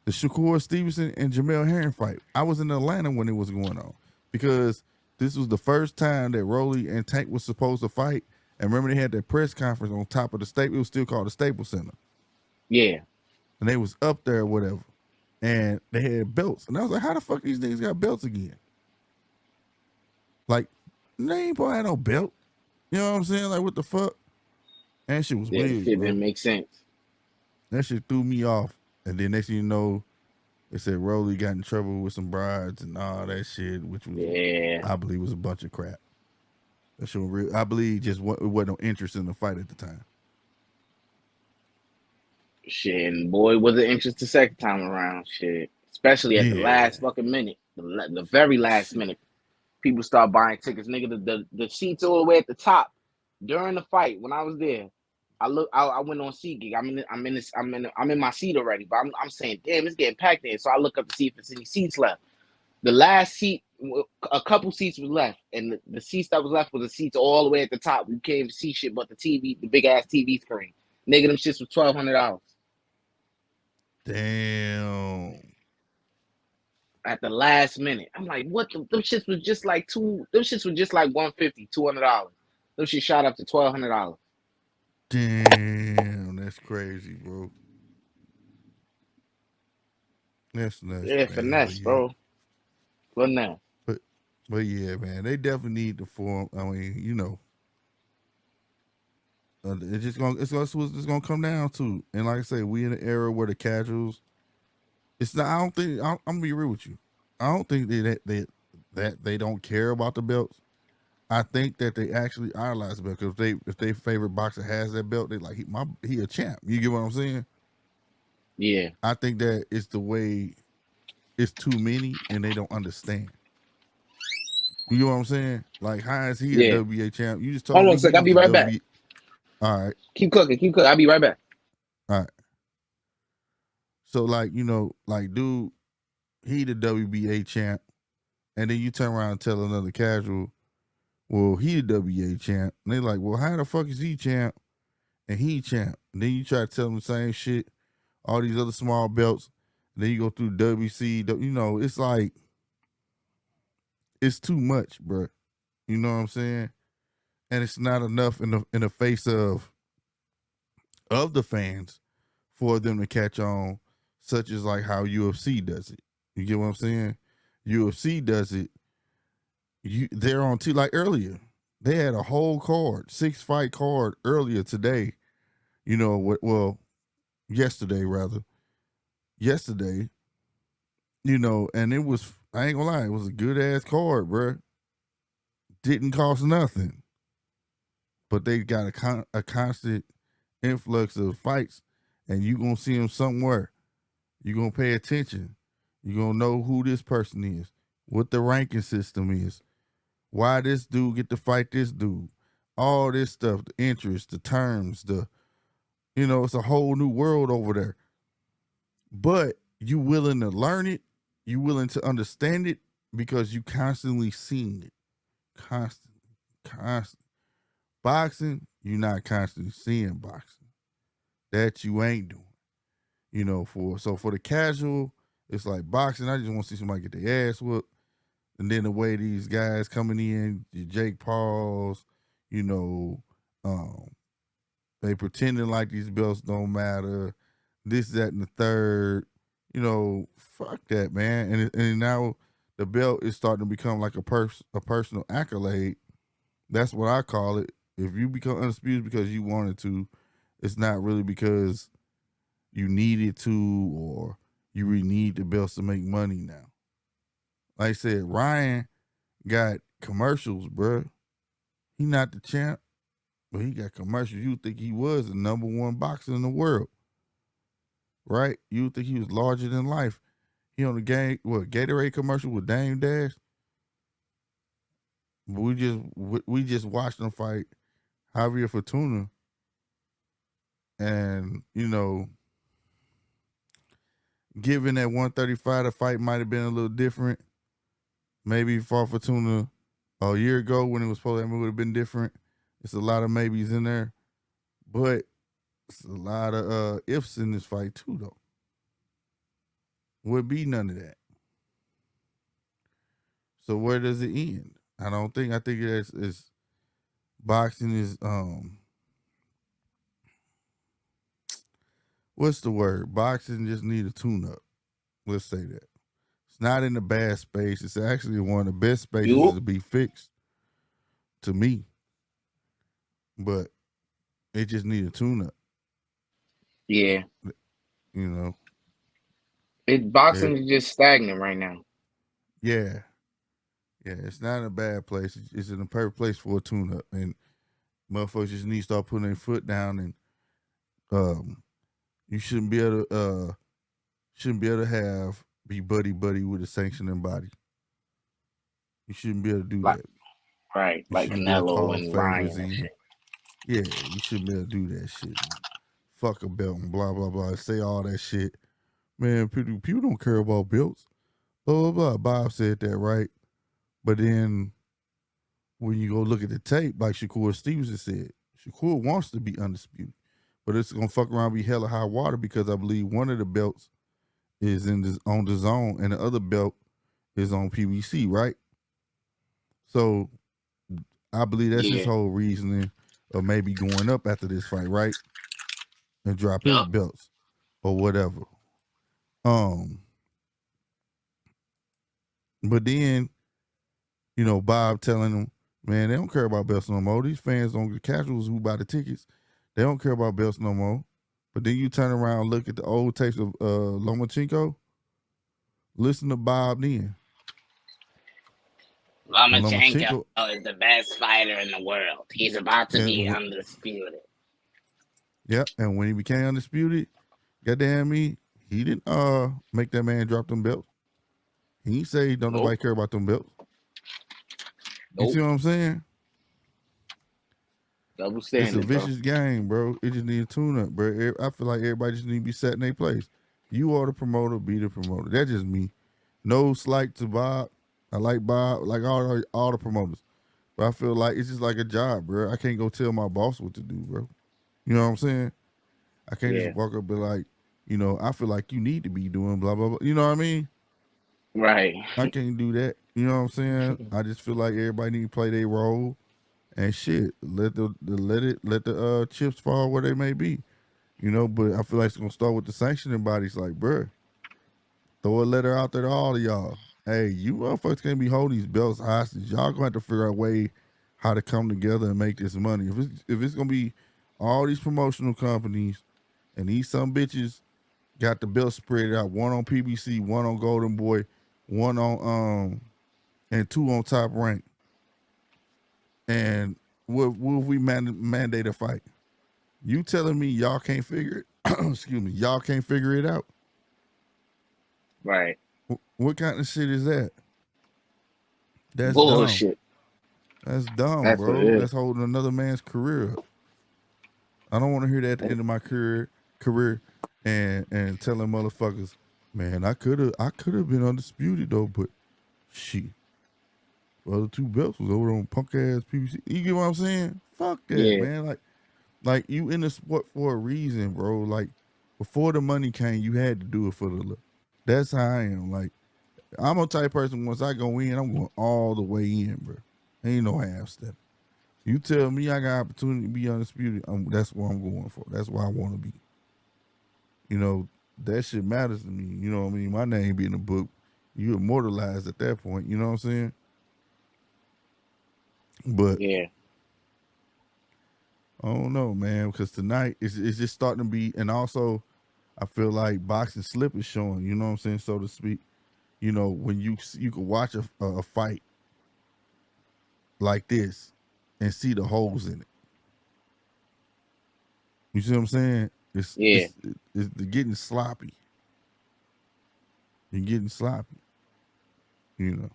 the Shakur Stevenson and Jamel Herring fight. I was in Atlanta when it was going on because this was the first time that Rolly and Tank was supposed to fight, And remember they had that press conference on top of the Staples. It was still called the Staples Center. Yeah. And they was up there or whatever. And they had belts. And I was like, how the fuck these niggas got belts again? Like, they ain't probably had no belt. You know what I'm saying? Like, what the fuck? And that shit was Yeah, the weird, shit bro. didn't make sense. That shit threw me off. And then next thing you know, they said Rolly got in trouble with some brides and all that shit, which was, Yeah. I believe, was a bunch of crap. That shit was real. I believe just it wasn't no interest in the fight at the time. Shit, and boy, was it interest the second time around. Shit, especially at the Yeah. last fucking minute, the very last minute, people start buying tickets. Nigga, the seats all the way at the top during the fight. When I was there, I went on SeatGeek. I'm in my seat already, but I'm saying, damn, it's getting packed in. So I look up to see if there's any seats left. The last seat, a couple seats was left, and the seats that was left was the seats all the way at the top. You can't even see shit but the TV, the big ass TV screen. Nigga, them shits was $1,200. Damn. At the last minute. I'm like, what the them shits was just like them shits was just like $150, $200. Them shit shot up to $1,200. Damn. That's crazy, bro. That's nuts, Yeah, man. But finesse, yeah. bro. Finesse. But yeah, man, they definitely need to form. I mean, you know, it's what it's gonna come down to. And like I say, we in an era where the casuals. It's not. I don't think. I'm gonna be real with you. I don't think that they don't care about the belts. I think that they actually idolize the belt because if they favorite boxer has that belt, they like he a champ. You get what I'm saying? Yeah. I think that it's the way it's too many and they don't understand. You know what I'm saying? Like, how is he a Yeah. WBA champ? You just Hold told on me a he sec. I'll was be a right back. WBA. All right, Keep cooking. Keep cooking. I'll be right back. all right. So like, you know, like dude, he the WBA champ, and then you turn around and tell another casual, well, he the WBA champ. And they like, well, how the fuck is he champ and he champ? And then you try to tell them the same shit, all these other small belts. And then you go through WC, you know, it's like it's too much, bro. You know what I'm saying? And it's not enough in the face of the fans for them to catch on, such as like how UFC does it. You get what I'm saying? UFC does it. They're on like earlier. They had a whole card, 6-fight card earlier today. You know, well, yesterday rather. Yesterday, you know, and it was I ain't gonna lie, it was a good ass card, bro. Didn't cost nothing, but they got a constant influx of fights, and you gonna see them somewhere. You gonna pay attention. You gonna know who this person is, what the ranking system is, why this dude get to fight this dude, all this stuff, the interest, the terms, it's a whole new world over there. But you willing to learn it, you willing to understand it because you constantly seeing it, constantly. Boxing, you not constantly seeing boxing. That you ain't doing. For the casual, it's like boxing. I just want to see somebody get their ass whooped. And then the way these guys coming in, the Jake Pauls, you know, um, they pretending like these belts don't matter. This, that, and the third. Fuck that, man. And now the belt is starting to become like a personal accolade. That's what I call it. If you become undisputed because you wanted to, it's not really because you needed to or you really need the belts to make money now. Like I said, Ryan got commercials, bruh. He not the champ, but he got commercials. You think he was the number one boxer in the world, right? You think he was larger than life. He on the Gatorade commercial with Dame Dash. But we just watched him fight Javier Fortuna, and given that 135, the fight might have been a little different. Maybe for Fortuna a year ago when it was supposed to, it would have been different. It's a lot of maybes in there, but it's a lot of ifs in this fight too, though. Would be none of that. So where does it end? I don't think. I think it's boxing is what's the word? Boxing just need a tune up. Let's say that. It's not in a bad space. It's actually one of the best spaces You, to be fixed to me. But it just need a tune up. yeah. You know. Boxing It, is just stagnant right now. yeah. Yeah. It's not in a bad place. It's in a perfect place for a tune up. And motherfuckers just need to start putting their foot down and um you shouldn't be able to be buddy buddy with a sanctioning body. You shouldn't be able to do Like that. right, You like shouldn't be able to Canelo call and favors Ryan and in. shit. Yeah, you shouldn't be able to do that shit. Fuck a belt and blah blah blah. Say all that shit. Man, people don't care about belts. Blah blah blah. Bob said that, right? But then when you go look at the tape, like Shakur Stevenson said, Shakur wants to be undisputed. But it's gonna fuck around be hella high water because I believe one of the belts is on the zone and the other belt is on PBC, right? So I believe that's his Yeah. whole reasoning of maybe going up after this fight, right? And drop his Yup. belts or whatever. Um, but then, Bob telling them, man, they don't care about belts no more. These fans don't the casuals who buy the tickets, they don't care about belts no more. But then you turn around and look at the old tapes of Lomachenko, listen to Bob then. And Lomachenko Lomachenko is the best fighter in the world. He's about to be and undisputed. yeah, and when he became undisputed, goddamn me, he didn't make that man drop them belts. He ain't say don't Nope. nobody care about them belts. You see Nope. what I'm saying? Double It's a standard, bro. vicious game, bro. It just need a tune up, bro. I feel like everybody just need to be set in their place. You are the promoter, be the promoter. That's just me. No slight to Bob. I like Bob, like all the promoters. But I feel like it's just like a job, bro. I can't go tell my boss what to do, bro. You know what I'm saying? I can't just Yeah. walk up and be like, I feel like you need to be doing blah blah blah. You know what I mean? Right. I can't do that. You know what I'm saying? I just feel like everybody need to play their role and shit. Let the chips fall where they may be. But I feel like it's gonna start with the sanctioning bodies. Like, bruh, throw a letter out there to all of y'all. Hey, you motherfuckers can't be holding these belts hostage. Y'all gonna have to figure out a way how to come together and make this money. If it's gonna be all these promotional companies and these some bitches got the belt spread out, one on PBC, one on Golden Boy, one on and two on Top Rank. And will we mandate a fight? You telling me y'all can't figure it? Excuse me, y'all can't figure it out. Right. What kind of shit is that? That's dumb. Bullshit. That's dumb, That's what bro. it is. That's holding another man's career up. I don't want to hear that at the end of my career and telling motherfuckers, man, I could have been undisputed though, but shit, the other two belts was over on punk ass PBC. You get what I'm saying? Fuck that, Yeah. man. Like you in the sport for a reason, bro. Like before the money came, you had to do it for the look. That's how I am. Like I'm a type person. Once I go in, I'm going all the way in, bro. Ain't no half step. You tell me I got opportunity to be undisputed. That's what I'm going for. That's why I want to be. You know that shit matters to me. You know what I mean? My name be in the book. You immortalized at that point. You know what I'm saying? But Yeah. I don't know, man. Because tonight it's just starting to be, and also I feel like boxing slip is showing. You know what I'm saying, so to speak. When you can watch a fight like this and see the holes in it. You see what I'm saying? It's Yeah. it's it's getting sloppy. You're getting sloppy. You know,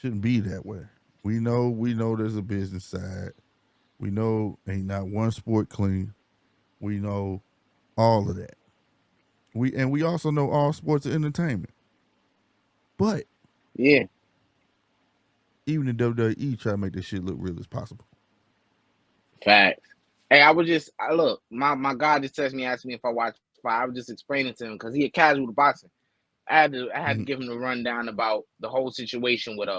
shouldn't be that way. We know there's a business side. We know ain't not one sport clean. We know all of that. We also know all sports are entertainment. But Yeah. even the WWE try to make this shit look real as possible. Facts. Hey, I look, my guy just texted me, asked me if I watch fight. I was just explaining to him because he a casual to boxing. I had to Mm-hmm. give him the rundown about the whole situation with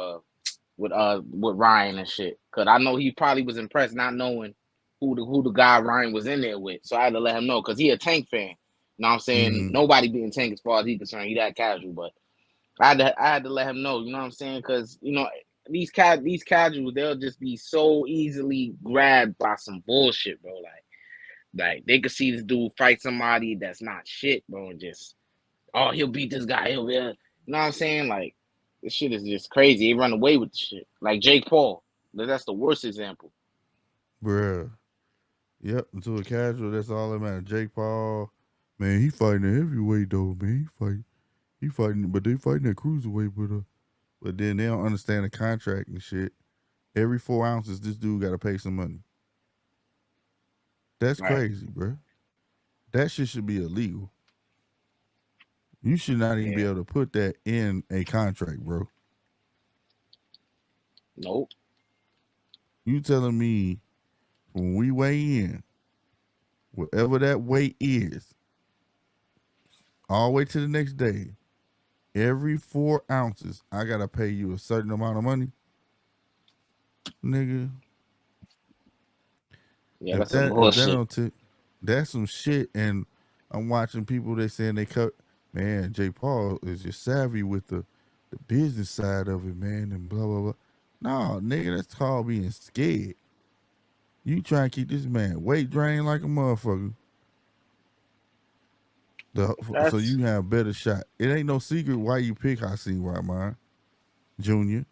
with Ryan and shit. Cause I know he probably was impressed not knowing who the guy Ryan was in there with. So I had to let him know because he a Tank fan. You know what I'm saying? Mm-hmm. Nobody beating Tank as far as he concerned. He that casual, but I had to let him know. You know what I'm saying? Because these casuals they'll just be so easily grabbed by some bullshit, bro. Like they could see this dude fight somebody that's not shit, bro, and just he'll beat this guy. You know what I'm saying? Like this shit is just crazy. They run away with the shit. Like Jake Paul. That's the worst example. Bruh. Yep, to a casual, that's all that matters. Jake Paul, man, he fighting a heavyweight though, man. He fighting, but they fighting at cruiserweight, but then they don't understand the contract and shit. Every 4 ounces, this dude got to pay some money. That's Right. crazy, bro. That shit should be illegal. You should not even be Yeah. able to put that in a contract, bro. Nope. You telling me when we weigh in, whatever that weight is, all the way to the next day, every 4 ounces, I gotta pay you a certain amount of money, nigga. Yeah, If that's some that bullshit. don't that's some shit. And I'm watching people they saying they cut. Man, Jay Paul is just savvy with the business side of it, man, and blah blah blah. No, nigga, that's called being scared. You try and keep this man weight drained like a motherfucker. So That's you have a better shot. It ain't no secret why you pick Hakeem Rahman Jr. He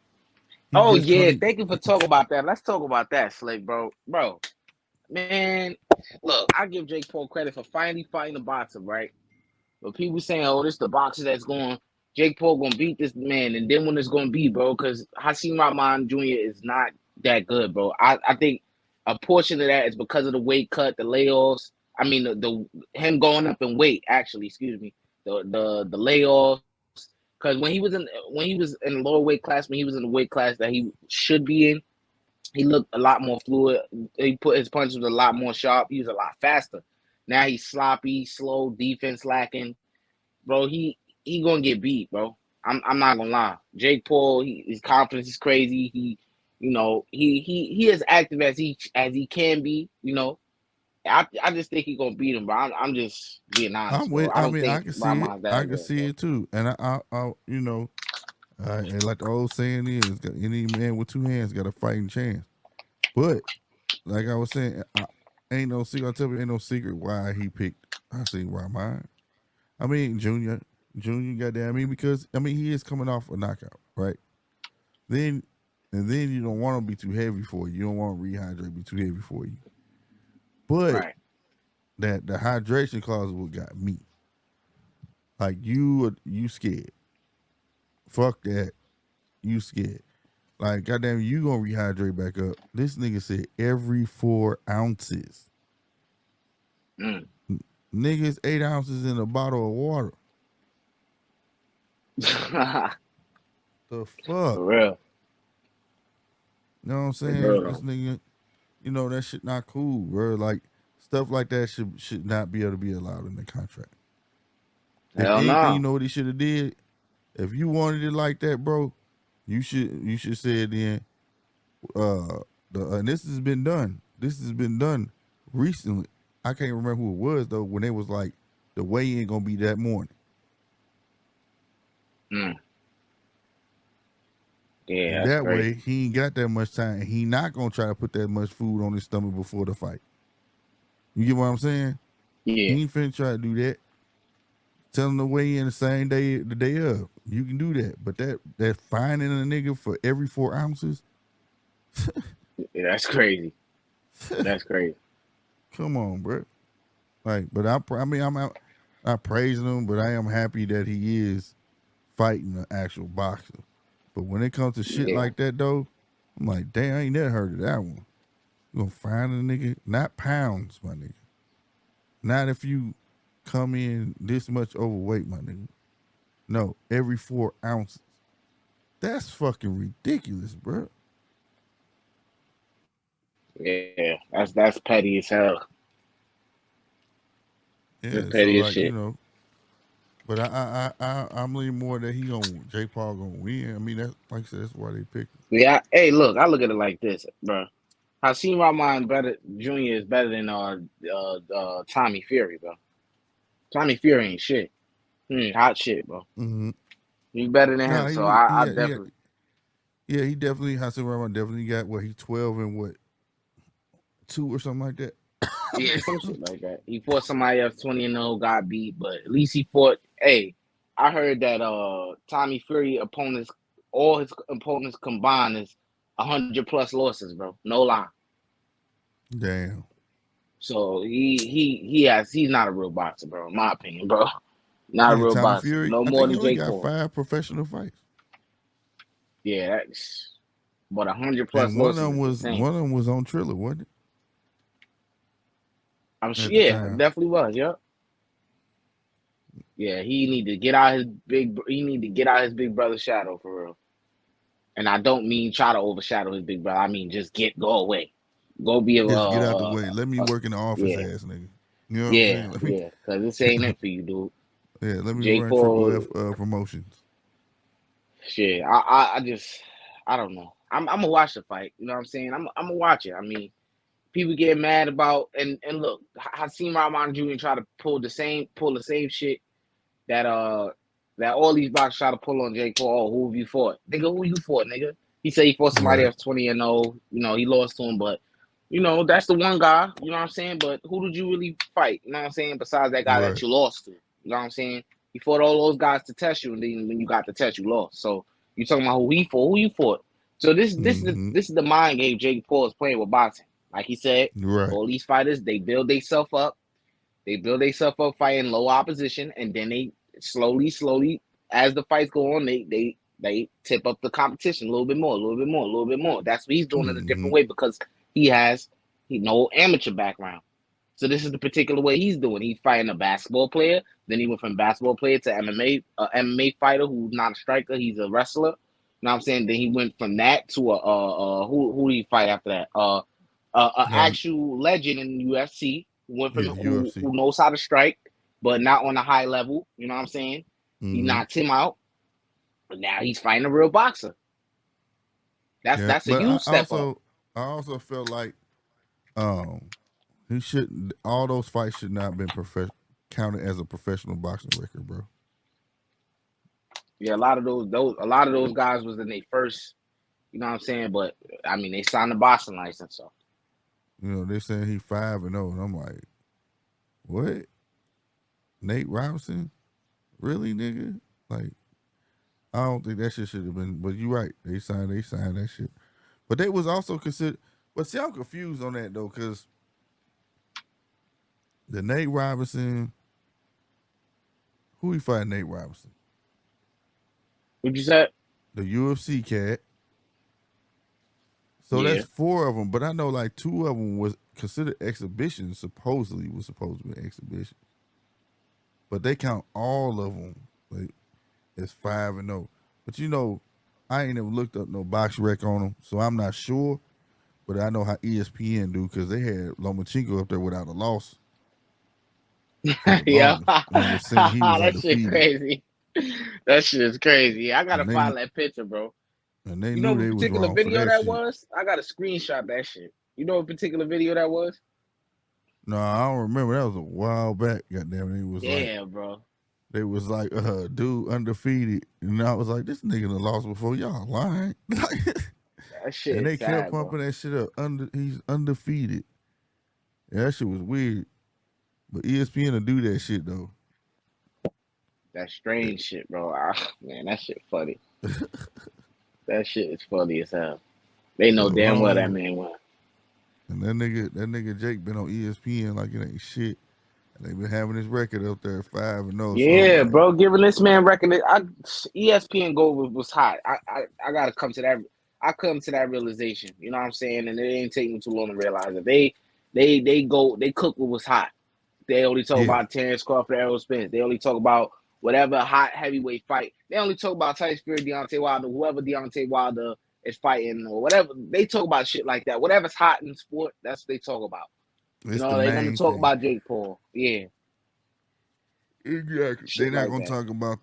oh just yeah, 20. thank you for talking about that. Let's talk about that, Slick, bro. Bro, man, look, I give Jake Paul credit for finally fighting the boxer, right? But people saying, "Oh, this the boxer that's going, Jake Paul gonna beat this man," and then when it's gonna be, bro, because Hakeem Rahman Jr. is not that good, bro. I think a portion of that is because of the weight cut, the layoffs. I mean, the him going up in weight, actually, excuse me, the layoffs. Because when he was in the lower weight class, when he was in the weight class that he should be in, he looked a lot more fluid. He put his punches a lot more sharp. He was a lot faster. Now he's sloppy, slow, defense lacking, bro. He gonna get beat, bro. I'm not gonna lie. Jake Paul, his confidence is crazy. He as active as he can be. I just think he gonna beat him, bro. I'm just being I'm honest, bro. with. I I don't mean, I think can see it. Rahman's I that can good, see bro. it too. And and like the old saying is, any man with two hands got a fighting chance. But like I was saying, ain't no secret. I tell you, ain't no secret why he picked Hakeem Rahman. I mean, Junior, goddamn. I mean, because he is coming off a knockout, right? Then then you don't want to be too heavy for you. You don't want to rehydrate, be too heavy for you. But Right. that the hydration clause is what got me. Like you scared. Fuck that. You scared. Like, goddamn, you gonna rehydrate back up. This nigga said every 4 ounces. Mm. Niggas 8 ounces in a bottle of water. The fuck? For real. You know what I'm For saying? This real. nigga, that shit not cool, bro. Like, stuff like that should not be able to be allowed in the contract. If Hell anything, you no. know what he should have did? If you wanted it like that, bro, you should say it then. And this has been done. This has been done recently. I can't remember who it was though. When it was like the weigh in gonna be that morning, Mm. Yeah, and that's that way crazy. he ain't got that much time. And he not gonna try to put that much food on his stomach before the fight. You get what I'm saying? Yeah. He ain't finna try to do that. Tell him to weigh in the same day, the day of. You can do that, but that fining a nigga for every 4 ounces. Yeah, that's crazy. That's crazy. Come on, bro. Like, but I'm not praising him, but I am happy that he is fighting an actual boxer. But when it comes to shit Yeah. like that though, I'm like, damn, I ain't never heard of that one. You gonna find a nigga, not pounds, my nigga. Not if you come in this much overweight, my nigga. No, every 4 ounces. That's fucking ridiculous, bro. Yeah. That's petty as hell. That's Yeah, so petty as like, shit. But I'm leaning more that Jake Paul gonna win. I mean, that's like I said, that's why they picked him. Yeah. Hey, look, I look at it like this, bro. Hakeem Rahman better Jr. is better than Tommy Fury, bro. Tommy Fury ain't shit. He ain't hot shit, bro. Mm-hmm. He better than him, Nah, so he I he he definitely yeah, he definitely Hassan Rahman definitely got what he 12 and what 2 or something like that. yeah, some shit like that. He fought somebody else 20-0, got beat, but at least he fought. Hey, I heard that Tommy Fury opponents, all his opponents combined is 100+ losses, bro. No lie. Damn. So he's not a real boxer, bro. In my opinion, bro. Not a Yeah, real Tommy boxer. Fury. No I more think he than only Jake got Paul. 5 professional fights. Yeah, that's but 100+ And one of losses them is was insane. on Triller, wasn't I'm it? sure. At the Yeah, time. definitely was. Yep. Yeah, he need to get out his big. He need to get out his big brother's shadow for real. And I don't mean try to overshadow his big brother. I mean just go away, go be Just get out the way. Let me uh work in the office, yeah, ass nigga. You know what I'm yeah, saying? Let me yeah. Because this ain't it for you, dude. let me Jake run Triple Paul, F promotions. shit. I just I don't know. I'm gonna watch the fight. You know what I'm saying? I'm gonna watch it. I mean, people get mad about and look, Hakeem Rahman Jr. try to pull the same shit that that all these boxers try to pull on Jake Paul. Oh, who have you fought? Nigga, who you fought, nigga? He said he fought somebody Right. else 20-0. You know, he lost to him, but that's the one guy, you know what I'm saying? But who did you really fight? You know what I'm saying? Besides that guy that Right. you lost to. You know what I'm saying? He fought all those guys to test you, and then when you got the test, you lost. So you talking about who he fought, who you fought. So Mm-hmm. this is the mind game Jake Paul is playing with boxing. Like he said, Right. all these fighters, they build themselves up. They build themselves up fighting low opposition, and then they slowly, as the fights go on, they tip up the competition a little bit more, a little bit more, a little bit more. That's what he's doing in a Mm-hmm. different way because he has no amateur background. So this is the particular way he's doing. He's fighting a basketball player. Then he went from basketball player to MMA, MMA fighter who's not a striker. He's a wrestler. You know what I'm saying? Then he went from that to who did he fight after that? An actual legend in the UFC who went from Yeah, UFC. who knows how to strike, but not on a high level. You know what I'm saying? He Mm-hmm. knocked him out, but now he's fighting a real boxer. Yeah, That's a but huge step up. I also felt like um he should all those fights should not have been counted as a professional boxing record, bro. Yeah, a lot of those guys was in their first. You know what I'm saying? But I mean, they signed the boxing license, so You know, they're saying he 5-0, and I'm like, what? Nate Robinson? Really, nigga? Like, I don't think that shit should have been. But you're right. They signed that shit. But they was also considered. But see, I'm confused on that though, because the Nate Robinson, who he fighting Nate Robinson? what you said? The UFC cat. So that's Yeah, 4 of them. But I know like 2 of them was considered exhibitions. Supposedly was supposed to be exhibitions. But they count all of them like as 5-0. But I ain't never looked up no box rec on them, so I'm not sure. But I know how ESPN do because they had Lomachenko up there without a loss for the yeah, longest, and was saying he was that shit undefeated. crazy. That shit is crazy. I gotta And find that picture, bro. they You know knew what they was particular wrong for video that that shit. was? I got to screenshot that shit. You know what particular video that was? No, I don't remember. That was a while back. Goddamn it, it was like Yeah, bro. they was like, dude undefeated, and I was like, this nigga done lost before y'all lying. That shit And is they kept sad, bro. pumping that shit up. He's undefeated. Yeah, that shit was weird. But ESPN will do that shit though. That strange shit, bro. Man, that shit funny. That shit is funny as hell. They So know damn well that long. man won. And that nigga Jake been on ESPN like it ain't shit. And they been having his record up there 5-0. So I'm Yeah, like, bro. Giving this man record. ESPN Go was hot. I gotta come to that. I come to that realization. You know what I'm saying? And it ain't taking me too long to realize it. They cook what was hot. They only talk yeah, about Terrence Crawford, Errol Spence. They only talk about whatever hot heavyweight fight. They only talk about Tyson Fury, Deontay Wilder, whoever Deontay Wilder is fighting or whatever. They talk about shit like that. Whatever's hot in sport, that's what they talk about. it's the They never main talk thing. about Jake Paul. Yeah. Exactly. They're Shit not like gonna that. talk about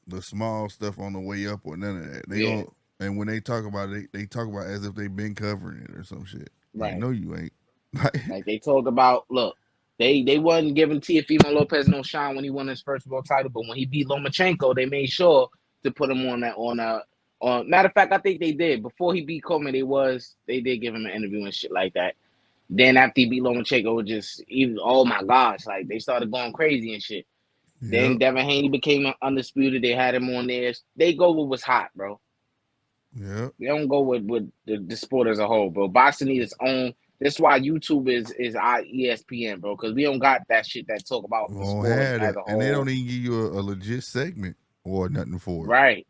the small stuff on the way up or none of that. They Yeah, gonna and when they talk about it, they talk about it as if they've been covering it or some shit. Like, right. no, you ain't. Like, Like they talked about, look, they wasn't giving Teofimo Lopez no shine when he won his first world title, but when he beat Lomachenko, they made sure to put him on matter of fact, I think they did. Before he beat Coleman, they did give him an interview and shit like that. Then after he beat Lomachenko, it was just even, oh my gosh, like they started going crazy and shit. Then yep, Devin Haney became undisputed. They had him on there. They go with what's hot, bro. yep. They don't go with the sport as a whole, bro. Boxing needs its own. That's why YouTube is our ESPN, bro, because we don't got that shit that talk about the Won't sport have as that, a and they whole. don't even give you a legit segment or nothing for it. Right,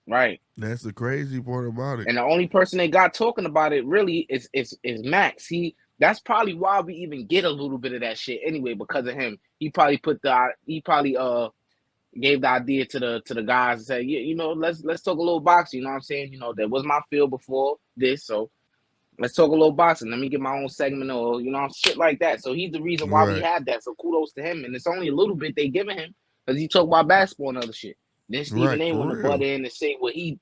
right. That's the crazy part about it. And the only person they got talking about it really is Max. That's probably why we even get a little bit of that shit anyway, because of him. He probably gave the idea to the guys and said, yeah, let's talk a little boxing. You know what I'm saying? That was my field before this, so let's talk a little boxing. Let me get my own segment or shit like that. So he's the reason why we Right, have that. So kudos to him. And it's only a little bit they giving him because he talk about basketball and other shit. Then Stephen right, A. for want to butt real. in and say what he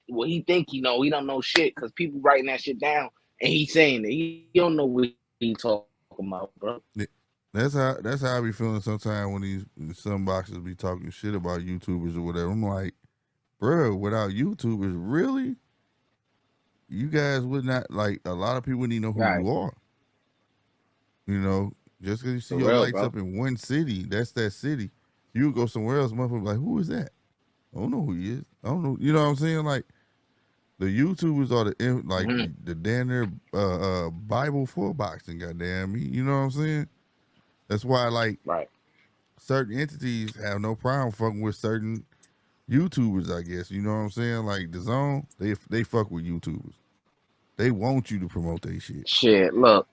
think he know. He don't know shit because people writing that shit down and he's saying that he don't know what he talking about, bro. Yeah. That's how I be feeling sometimes when some boxers be talking shit about YouTubers or whatever. I'm like, bro, without YouTubers, really, you guys would not like. A lot of people wouldn't even know who Right, you are. You know, just because you see for your real, lights bro. up in one city, that's that city. You go somewhere else, motherfucker, like, who is that? I don't know who he is. I don't know. You know what I'm saying? Like the YouTubers are like Mm-hmm. the damn near Bible for boxing. Goddamn me, you know what I'm saying? That's why like Right. certain entities have no problem fucking with certain YouTubers. I guess you know what I'm saying. Like the Zone, they fuck with YouTubers. They want you to promote their shit. Shit, look.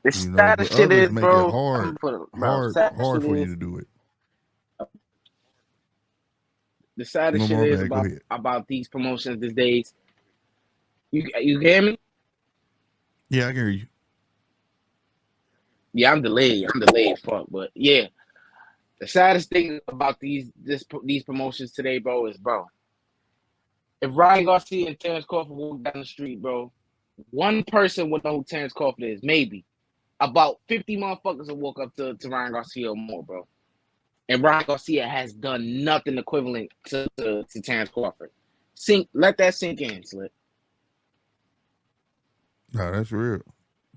The You know, but saddest shit others is, make it bro. hard, I'm gonna put it, bro. hard, Saddest hard shit for you is to do it. the saddest No, shit my is bad. Go ahead. about these promotions these days. You hear me? Yeah, I can hear you. Yeah, I'm delayed. I'm delayed, fuck. But yeah, the saddest thing about these promotions today, bro, is if Ryan Garcia and Terrence Crawford walk down the street, bro, one person would know who Terrence Crawford is. Maybe about 50 motherfuckers will walk up to Ryan Garcia or more, bro. And Ryan Garcia has done nothing equivalent to Terrence Crawford. Let that sink in, Slit. No, that's real.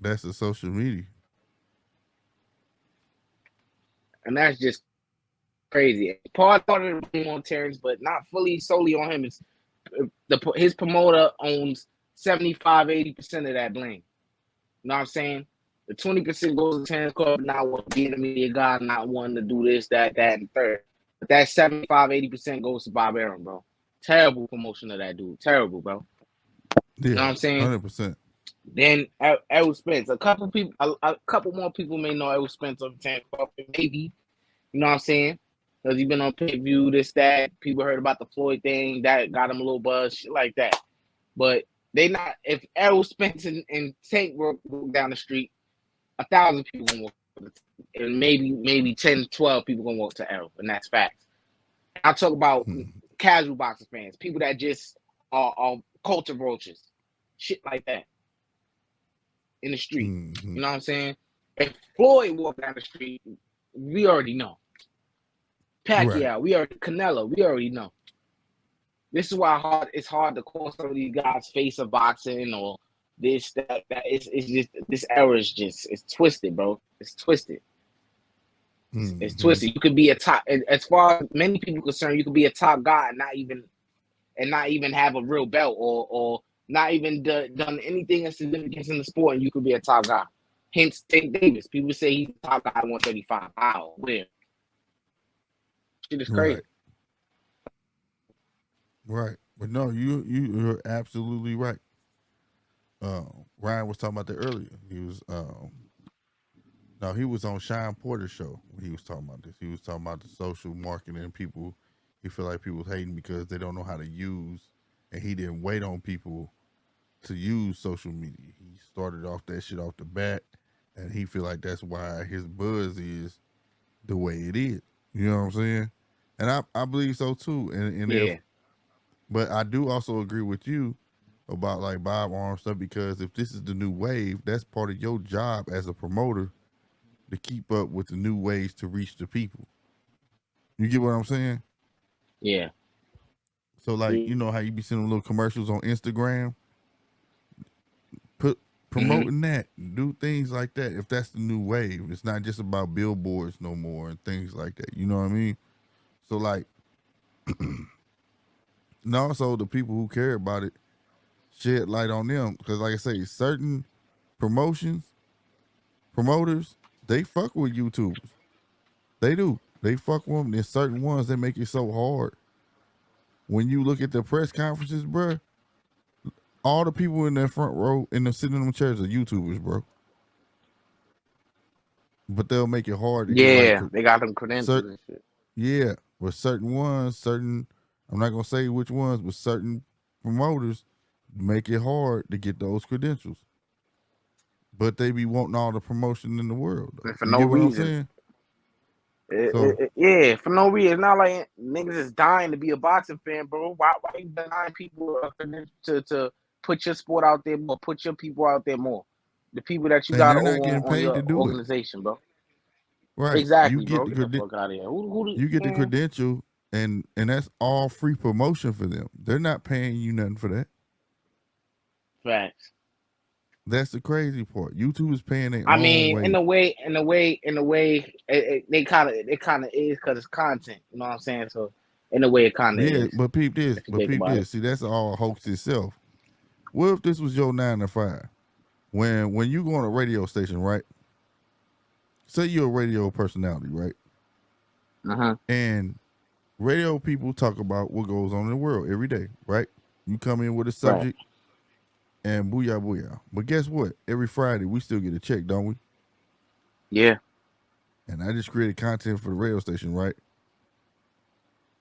That's the social media. And that's just crazy. Part of the blame on Terrence, but not fully solely on him. It's his promoter owns 75-80% of that blame. You know what I'm saying? The 20% goes to Terrence Crawford, not wanting to be a media guy, not wanting to do this, that, and third. But that 75-80% goes to Bob Arum, bro. Terrible promotion of that dude. Terrible, bro. You know Yeah, what I'm saying? 100%. Then Errol Spence. A couple more people may know Errol Spence over Terrence Crawford, maybe. You know what I'm saying? Because he's been on pay-per-view, this, that. People heard about the Floyd thing. That got him a little buzz, shit like that. But they not, if Errol Spence and Tank walk down the street, 1,000 people gonna walk, and maybe 10, 12 people gonna walk to Errol, and that's facts. I'll talk about casual boxing fans, people that just are culture vultures, shit like that in the street. Mm-hmm. You know what I'm saying? If Floyd walked down the street, we already know. Right. Pacquiao, Canelo, we already know. This is why it's hard to call some of these guys face of boxing or this, that. It's just this era is just it's twisted, bro. It's twisted. It's Mm-hmm. twisted. You could be a top, as far as many people concerned, you could be a top guy and not even have a real belt or not even done anything of significance in the sport, and you could be a top guy. Hence, Tank Davis. People say he's a top guy at 135. Wow, where? Shit is crazy. Right. Right. But no, you're absolutely right. Ryan was talking about that earlier. He was on Sean Porter's show when he was talking about this. He was talking about the social marketing and people. He feel like people hating because they don't know how to use, and he didn't wait on people to use social media. He started off that shit off the bat, and he feel like that's why his buzz is the way it is. You know what I'm saying? And I believe so too. And if Yeah, but I do also agree with you about like Bob Arm stuff because if this is the new wave, that's part of your job as a promoter to keep up with the new ways to reach the people. You get what I'm saying? yeah, So like, you know how you be seeing little commercials on Instagram? Put mm-hmm. promoting that, do things like that. If that's the new wave, it's not just about billboards no more and things like that. You know what I mean? So like, and also the people who care about it shed light on them because, like I say, certain promotions, promoters, they fuck with YouTubers. They do. They fuck with them. There's certain ones that make it so hard. When you look at the press conferences, bruh, all the people in that front row and the sitting in them chairs are YouTubers, bro. But they'll make it hard to get like, Yeah, they got them credentials cert, and shit. yeah, with certain ones, certain. I'm not gonna say which ones, but certain promoters make it hard to get those credentials. But they be wanting all the promotion in the world, though. And for You no get what I'm reason. saying? So Yeah, for no reason. It's not like niggas is dying to be a boxing fan, bro. Why you denying people a credential to put your sport out there more, put your people out there more? The people that you and got they're over not getting on paid your to do it. organization, bro. Right. You Exactly, get bro. the Get the fuck out of here. you get the Man? credential and that's all free promotion for them. They're not paying you nothing for that. Facts. That's the crazy part. YouTube is paying their I own mean, way. they kind of is because it's content. You know what I'm saying? So, in a way, it kind of Yeah, is. but peep this, If you think about it. See, that's all hoax itself. What if this was your 9 to 5? When you go on a radio station, right? Say you're a radio personality, right? Uh huh. And radio people talk about what goes on in the world every day, right? You come in with a Right. subject and booyah booyah. But guess what? Every Friday we still get a check, don't we? Yeah. And I just created content for the radio station, right?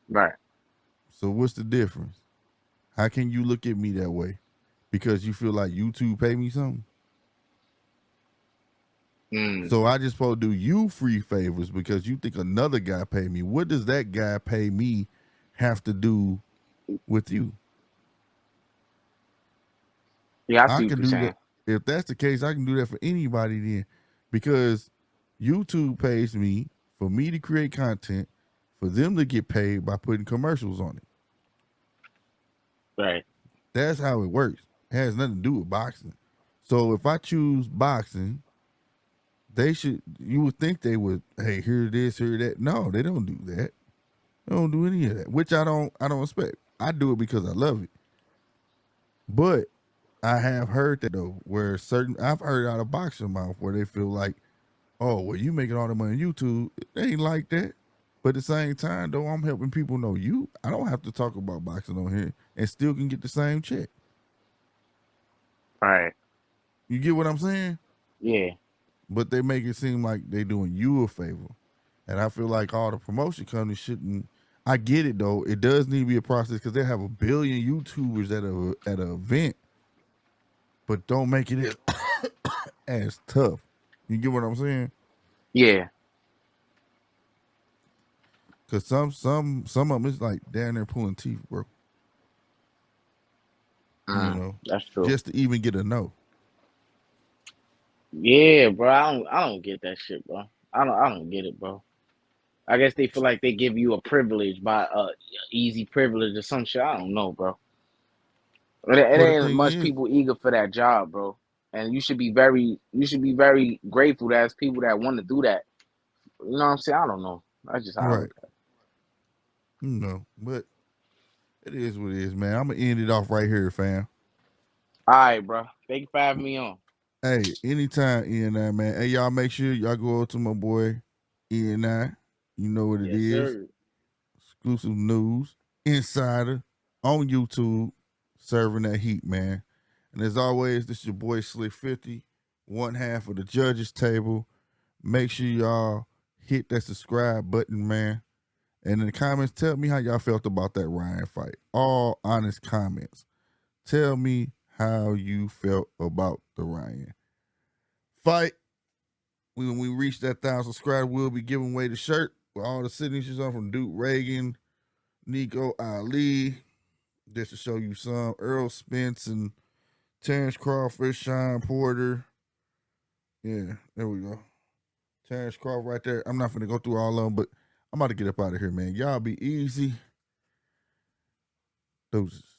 Right. So what's the difference? How can you look at me that way? Because you feel like YouTube pay me something? Mm. So I just supposed to do you free favors because you think another guy pay me. What does that guy pay me have to do with you? Yeah, I I see what can you're do that. saying. If that's the case, I can do that for anybody then. Because YouTube pays me for me to create content, for them to get paid by putting commercials on it. Right. That's how it works. It has nothing to do with boxing. So if I choose boxing, they should you would think they would, hey, hear this, hear that. No, they don't do that. They don't do any of that. Which I don't expect. I do it because I love it. But I have heard that though, where certain I've heard out of boxing mouth where they feel like, oh, well, you making all the money on YouTube. It ain't like that. But at the same time, though, I'm helping people know you. I don't have to talk about boxing on here and still can get the same check. Right. You get what I'm saying? Yeah. But they make it seem like they doing you a favor. And I feel like all the promotion companies shouldn't. I get it though. It does need to be a process because they have a billion YouTubers at an event, but don't make it as tough. You get what I'm saying? Yeah. Because some of them is like down there pulling teeth, bro. You know, That's true. just to even get a no. Yeah, bro. I don't get that shit, bro. I don't get it, bro. I guess they feel like they give you a privilege by easy privilege or some shit. I don't know, bro. It Well, the ain't thing much is, people eager for that job, bro. And you should be very grateful to ask people that want to do that. You know what I'm saying? I don't know. That's just how I right? look at it. But it is what it is, man. I'm gonna end it off right here, fam. All right, bro. Thank you for having me on. Hey, anytime, Ian, man. Hey, y'all, make sure y'all go over to my boy Ian. You know what it Yes, is. sir. Exclusive news, insider on YouTube, serving that heat, man. And as always, this is your boy Slick 50, one half of the judges table. Make sure y'all hit that subscribe button, man. And in the comments, tell me how y'all felt about that Ryan fight. All honest comments. Tell me how you felt about the Ryan fight. When we reach that 1,000 subscribers, we'll be giving away the shirt. with all the signatures on from Duke Reagan, Nico Ali, just to show you some. Earl Spence and Terrence Crawford, Sean Porter. Yeah, there we go. Terrence Crawford right there. I'm not going to go through all of them, but I'm about to get up out of here, man. Y'all be easy. Doses.